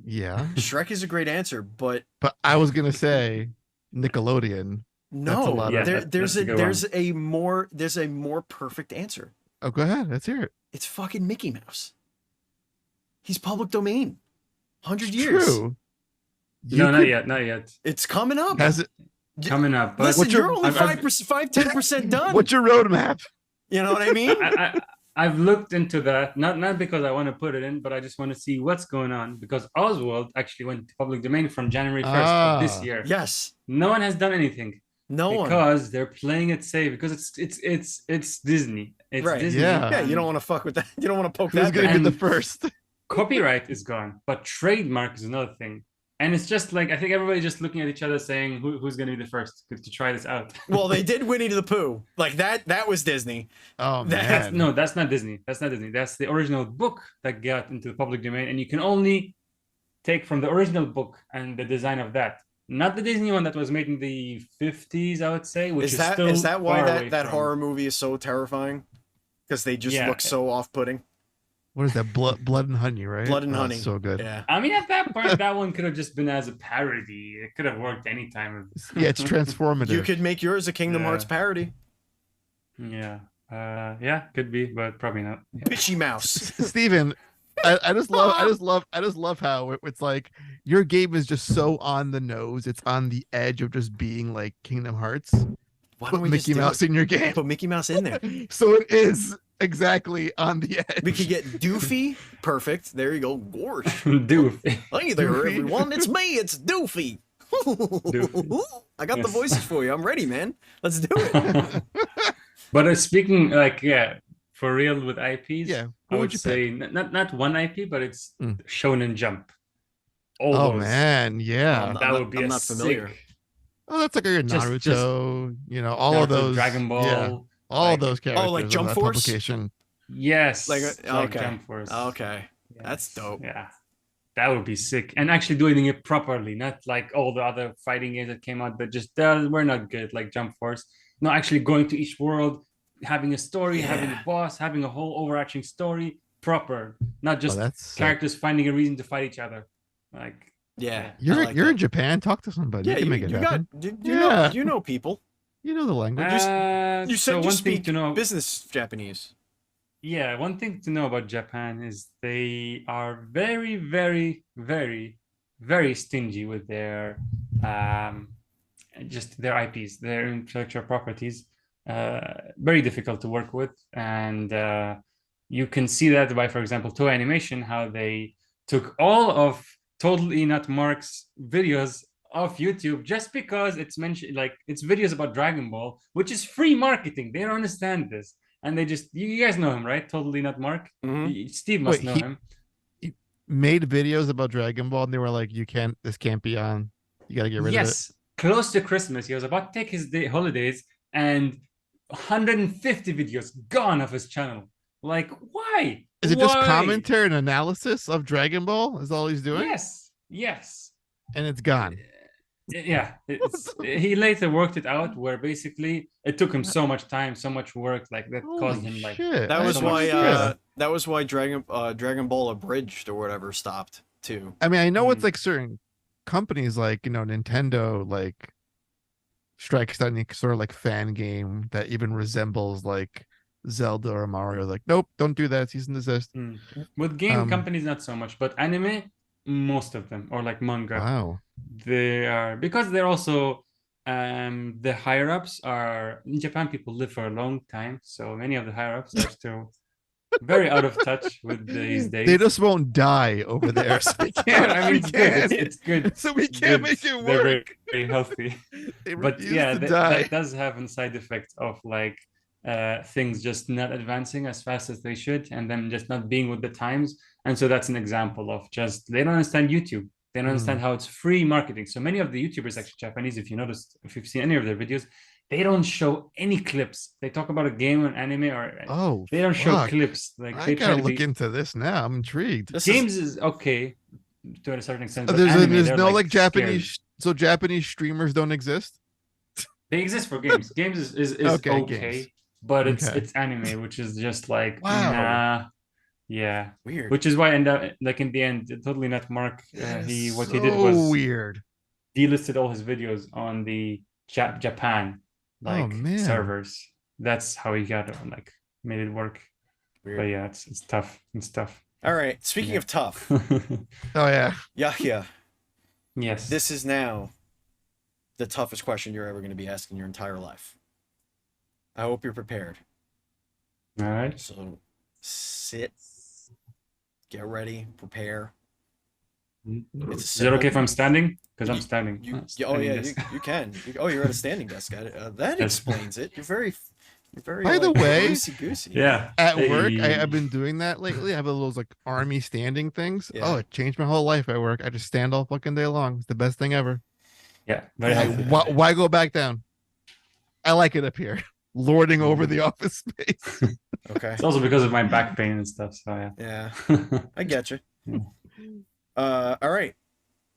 Speaker 2: Yeah.
Speaker 1: Shrek is a great answer, but
Speaker 2: I was gonna say Nickelodeon.
Speaker 1: No,
Speaker 2: lot
Speaker 3: Yeah,
Speaker 2: of.
Speaker 3: that's a good
Speaker 1: there's a more perfect answer.
Speaker 2: Oh, go ahead. Let's hear it.
Speaker 1: It's fucking Mickey Mouse. He's public domain. 100
Speaker 2: It's
Speaker 1: years.
Speaker 2: true.
Speaker 3: No,
Speaker 2: You
Speaker 3: not
Speaker 2: could-
Speaker 3: yet, not yet.
Speaker 1: It's coming up.
Speaker 2: Has it?
Speaker 3: Coming up, but
Speaker 1: Listen, you're only
Speaker 3: I've-
Speaker 1: 10% done.
Speaker 2: What's your roadmap?
Speaker 1: You know what I mean?
Speaker 3: I've looked into that, not because I want to put it in, but I just want to see what's going on, because Oswald actually went to public domain from January 1st of this year.
Speaker 1: Yes.
Speaker 3: No one has done anything
Speaker 1: No one.
Speaker 3: because they're playing it safe, because it's Disney. It's
Speaker 1: Right.
Speaker 3: Disney.
Speaker 2: Yeah.
Speaker 1: Yeah, you don't want to fuck with that. You don't want to poke
Speaker 2: Who's
Speaker 1: that
Speaker 2: gonna
Speaker 1: bear.
Speaker 2: be the
Speaker 3: And-
Speaker 2: first?
Speaker 3: Copyright is gone, but trademark is another thing. And it's just like, I think everybody's just looking at each other saying who's going to be the first to try this out.
Speaker 1: Well, they did Winnie the Pooh. Like that was Disney.
Speaker 2: Oh
Speaker 1: That's-
Speaker 2: man.
Speaker 3: No, that's not Disney. That's not Disney. That's the original book that got into the public domain, and you can only take from the original book and the design of that, not the Disney one that was made in the 50s, I would say. Which
Speaker 1: Is that why
Speaker 3: far away
Speaker 1: that
Speaker 3: from-
Speaker 1: horror movie is so terrifying? Because they just
Speaker 3: Yeah.
Speaker 1: look so off-putting.
Speaker 2: What is that? Blood and honey, right?
Speaker 1: Blood and
Speaker 2: Oh,
Speaker 1: Honey.
Speaker 2: So good.
Speaker 1: Yeah.
Speaker 3: I mean, at that point, that one could have just been as a parody. It could have worked anytime.
Speaker 2: Yeah, it's transformative.
Speaker 1: You could make yours a Kingdom
Speaker 3: Yeah.
Speaker 1: Hearts parody.
Speaker 3: Yeah. Yeah, could be, but probably not. Yeah.
Speaker 1: Bitchy Mouse.
Speaker 2: Steven, I just love how it's like your game is just so on the nose. It's on the edge of just being like Kingdom Hearts.
Speaker 1: Why
Speaker 2: Put
Speaker 1: don't we just
Speaker 2: Mickey
Speaker 1: do
Speaker 2: Mouse
Speaker 1: it?
Speaker 2: in your game.
Speaker 1: Put Mickey Mouse in there.
Speaker 2: So it is exactly on the edge.
Speaker 1: We could get Doofy. Perfect. There you go. Gorge.
Speaker 3: Doof.
Speaker 1: Hey there,
Speaker 2: Doofy.
Speaker 1: everyone. It's me. It's Doofy. I got the
Speaker 3: Yes.
Speaker 1: voices for you. I'm ready, man. Let's do it.
Speaker 3: But speaking like, yeah, for real with IPs,
Speaker 2: Yeah.
Speaker 3: I
Speaker 2: What
Speaker 3: would
Speaker 2: you
Speaker 3: say not one IP, but it's
Speaker 2: Mm.
Speaker 3: Shonen Jump. All
Speaker 2: Oh
Speaker 3: those.
Speaker 2: man, yeah.
Speaker 1: I'm not-
Speaker 3: be
Speaker 1: I'm
Speaker 3: a
Speaker 1: not familiar.
Speaker 3: sick-
Speaker 2: Oh, that's like your
Speaker 3: Just-
Speaker 2: Naruto. You know, all of
Speaker 3: Naruto,
Speaker 2: those.
Speaker 3: Dragon Ball.
Speaker 2: Yeah, all
Speaker 3: like-
Speaker 2: of those characters.
Speaker 1: like
Speaker 2: on
Speaker 1: Jump
Speaker 2: that
Speaker 1: Force?
Speaker 2: Publication.
Speaker 3: Yes.
Speaker 1: Like, okay.
Speaker 3: Jump Force.
Speaker 1: Okay. That's
Speaker 3: Yes,
Speaker 1: dope.
Speaker 3: Yeah. That would be sick. And actually doing it properly, not like all the other fighting games that came out that just were not good, like Jump Force. No, actually going to each world, having a story, having a
Speaker 1: Yeah.
Speaker 3: boss, having a whole overarching story, proper. Not just
Speaker 2: that's sick.
Speaker 3: characters finding a reason to fight each other. Like,
Speaker 1: Yeah.
Speaker 2: You're
Speaker 1: I like
Speaker 2: you're
Speaker 1: that.
Speaker 2: in Japan. Talk to somebody.
Speaker 1: Yeah,
Speaker 2: you can make it happen. Yeah.
Speaker 1: you know people.
Speaker 2: You know the language.
Speaker 1: You
Speaker 3: so
Speaker 1: said you
Speaker 3: one
Speaker 1: speak
Speaker 3: thing to know.
Speaker 1: business Japanese.
Speaker 3: Yeah, one thing to know about Japan is they are very, very, very, very stingy with their just their IPs, their intellectual properties. Very difficult to work with, and you can see that by, for example, Toei Animation, how they took all of Totally Not Mark's videos off YouTube just because it's mentioned, like it's videos about Dragon Ball, which is free marketing. They don't understand this. And they just, you guys know him, right? Totally Not Mark.
Speaker 1: Mhm.
Speaker 3: Steve must
Speaker 2: Wait,
Speaker 3: know
Speaker 2: he-
Speaker 3: him.
Speaker 2: Made videos about Dragon Ball, and they were like, this can't be on. You got to get rid of it.
Speaker 3: Yes, close to Christmas, he was about to take his holidays, and 150 videos gone off his channel. Like, why?
Speaker 2: Is it just
Speaker 3: Why?
Speaker 2: commentary and analysis of Dragon Ball? Is all he's doing?
Speaker 3: Yes, yes.
Speaker 2: And it's gone.
Speaker 3: Yeah, he later worked it out where basically it took him so much time, so much work, like that caused
Speaker 2: Holy
Speaker 3: him like
Speaker 2: shit.
Speaker 1: That
Speaker 2: I
Speaker 1: was
Speaker 3: so
Speaker 2: had no
Speaker 3: much
Speaker 1: why
Speaker 2: idea.
Speaker 1: that was why Dragon Ball Abridged or whatever stopped too.
Speaker 2: I mean, I know it's
Speaker 3: Mm.
Speaker 2: like certain companies, like Nintendo, like strikes that any sort of like fan game that even resembles like Zelda or Mario. Like, nope, don't do that. Cease and desist.
Speaker 3: with game
Speaker 2: Um,
Speaker 3: companies not so much, but anime, most of them, or like manga.
Speaker 2: Wow.
Speaker 3: They are, because they're also the higher ups are in Japan. People live for a long time, so many of the higher ups are still very out of touch with these days.
Speaker 2: They just won't die over there, so we can't.
Speaker 3: I mean, it's good. It's good.
Speaker 2: So we
Speaker 3: It's
Speaker 2: can't
Speaker 3: good.
Speaker 2: make it
Speaker 3: They're very,
Speaker 2: work.
Speaker 3: very healthy.
Speaker 2: They
Speaker 3: But
Speaker 2: refuse
Speaker 3: yeah,
Speaker 2: to
Speaker 3: that,
Speaker 2: die.
Speaker 3: that does have a side effect of like things just not advancing as fast as they should, and then just not being with the times. And so that's an example of just they don't understand YouTube. They don't understand how it's free marketing. So many of the YouTubers, actually Japanese, if you noticed, if you've seen any of their videos, they don't show any clips. They talk about a game or anime, or
Speaker 2: Oh,
Speaker 3: they don't show
Speaker 2: fuck.
Speaker 3: clips. Like
Speaker 2: I
Speaker 3: they try
Speaker 2: gotta
Speaker 3: to
Speaker 2: look
Speaker 3: be,
Speaker 2: into this now. I'm intrigued.
Speaker 1: This is-
Speaker 3: games is okay to a certain extent. But
Speaker 2: There's
Speaker 3: anime, they're,
Speaker 2: no like
Speaker 3: scared.
Speaker 2: Japanese. So Japanese streamers don't exist.
Speaker 3: They exist for games. Games is
Speaker 2: Okay,
Speaker 3: okay,
Speaker 2: games.
Speaker 3: but it's
Speaker 2: Okay.
Speaker 3: it's anime, which is just like
Speaker 2: Wow.
Speaker 3: nah, yeah.
Speaker 1: Weird.
Speaker 3: Which is why I end up like in the end, Totally Not Mark.
Speaker 2: That
Speaker 3: He
Speaker 2: is
Speaker 3: what he did
Speaker 2: so
Speaker 3: was
Speaker 2: weird.
Speaker 3: delisted all his videos on the Japan, like
Speaker 2: man.
Speaker 3: servers. That's how he got it, like made it work.
Speaker 1: Weird.
Speaker 3: But yeah, it's tough. It's tough.
Speaker 1: All right. Speaking
Speaker 3: Yeah.
Speaker 1: of tough,
Speaker 2: Oh yeah.
Speaker 1: Yahya,
Speaker 3: Yes.
Speaker 1: this is now the toughest question you're ever going to be asking your entire life. I hope you're prepared.
Speaker 3: All right.
Speaker 1: So sit, get ready, prepare. It's
Speaker 3: Is it okay if
Speaker 1: simple.
Speaker 3: I'm standing? Because I'm standing.
Speaker 1: You,
Speaker 3: Oh,
Speaker 1: oh
Speaker 3: standing
Speaker 1: yeah,
Speaker 3: desk.
Speaker 1: you can. Oh, you're at a standing desk. That
Speaker 3: Yes.
Speaker 1: explains it. You're very
Speaker 2: By the way,
Speaker 1: loosey-goosey.
Speaker 3: Yeah.
Speaker 2: At work,
Speaker 3: Hey.
Speaker 2: I've been doing that lately. I have those like army standing things.
Speaker 1: Yeah.
Speaker 2: Oh, it changed my whole life at work. I just stand all fucking day long. It's the best thing ever.
Speaker 3: Yeah. Very
Speaker 1: Yeah.
Speaker 3: healthy.
Speaker 2: Why go back down? I like it up here, lording over the office space.
Speaker 1: Okay.
Speaker 3: It's also because of my back pain and stuff. So yeah.
Speaker 1: Yeah, I get you.
Speaker 3: Yeah.
Speaker 1: All right.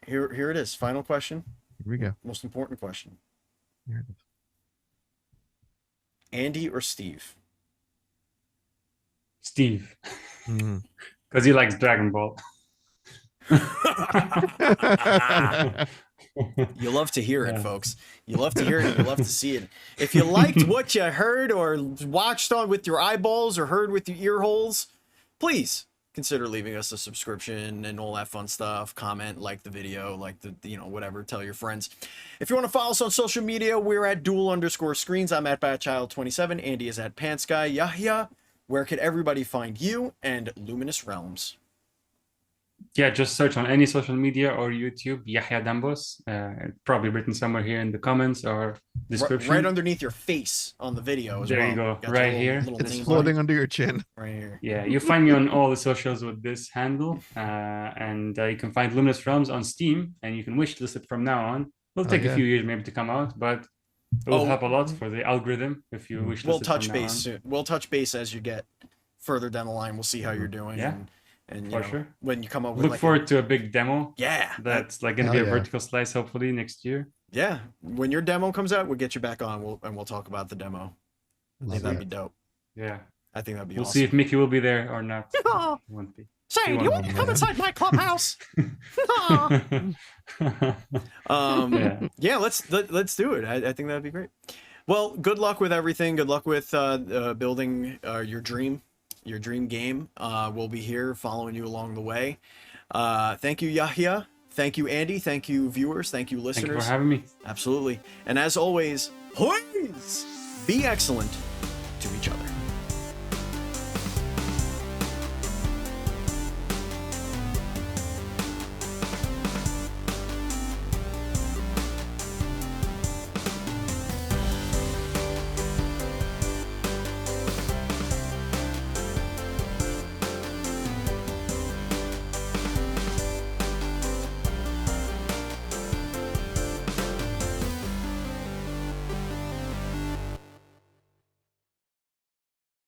Speaker 1: Here it is. Final question.
Speaker 2: Here we go.
Speaker 1: Most important question.
Speaker 2: Here it is.
Speaker 1: Andy or Steve?
Speaker 3: Steve,
Speaker 2: Mhm.
Speaker 3: because he likes Dragon Ball.
Speaker 1: You love to hear it,
Speaker 3: Yeah.
Speaker 1: folks. You love to hear it. You love to see it. If you liked what you heard or watched on with your eyeballs or heard with your ear holes, please consider leaving us a subscription and all that fun stuff. Comment, like the video, like the whatever. Tell your friends. If you want to follow us on social media, we're at dual_screens. I'm at Batchild27. Andy is at PantsGuy. Yahya, where could everybody find you and Luminous Realms?
Speaker 3: Yeah, just search on any social media or YouTube, Yahya Danboos. Probably written somewhere here in the comments or description.
Speaker 1: Right underneath your face on the video as well.
Speaker 3: There you go.
Speaker 1: Got your
Speaker 3: Right
Speaker 1: little-
Speaker 3: here.
Speaker 1: little
Speaker 2: It's
Speaker 1: name on
Speaker 2: floating
Speaker 1: it.
Speaker 2: under your chin.
Speaker 1: Right here.
Speaker 3: Yeah, you find me on all the socials with this handle, and you can find Luminous Realms on Steam, and you can wishlist it from now on. It'll take
Speaker 2: yeah.
Speaker 3: a few years maybe to come out, but it will
Speaker 1: Oh.
Speaker 3: help a lot for the algorithm if you wishlist
Speaker 1: We'll
Speaker 3: it
Speaker 1: touch
Speaker 3: from now
Speaker 1: base
Speaker 3: on.
Speaker 1: soon. We'll touch base as you get further down the line. We'll see how you're doing.
Speaker 3: Yeah.
Speaker 1: And you
Speaker 3: For
Speaker 1: know,
Speaker 3: sure.
Speaker 1: when you come up with
Speaker 3: Look
Speaker 1: like
Speaker 3: forward to a big demo.
Speaker 1: yeah,
Speaker 3: That's like going to
Speaker 2: Hell
Speaker 3: be a
Speaker 2: yeah.
Speaker 3: vertical slice hopefully next year.
Speaker 1: yeah. When your demo comes out, we'll get you back on. We'll talk about the demo. I think that'd
Speaker 2: Yeah.
Speaker 1: be dope.
Speaker 3: Yeah.
Speaker 1: I think that'd be
Speaker 3: We'll
Speaker 1: awesome.
Speaker 3: see if Mickey will be there or not.
Speaker 1: Oh,
Speaker 3: He won't be.
Speaker 1: say,
Speaker 3: You
Speaker 1: do you
Speaker 3: won't
Speaker 1: want to
Speaker 2: be
Speaker 1: come
Speaker 2: there.
Speaker 1: inside my clubhouse?
Speaker 3: Yeah.
Speaker 1: Yeah, let's do it. I think that'd be great. Well, good luck with everything. Good luck with building your dream game. We'll be here following you along the way. Thank you, Yahya. Thank you, Andy. Thank you, viewers. Thank you,
Speaker 3: Thank you
Speaker 1: listeners.
Speaker 3: for having me.
Speaker 1: Absolutely. And as always, please be excellent to each other.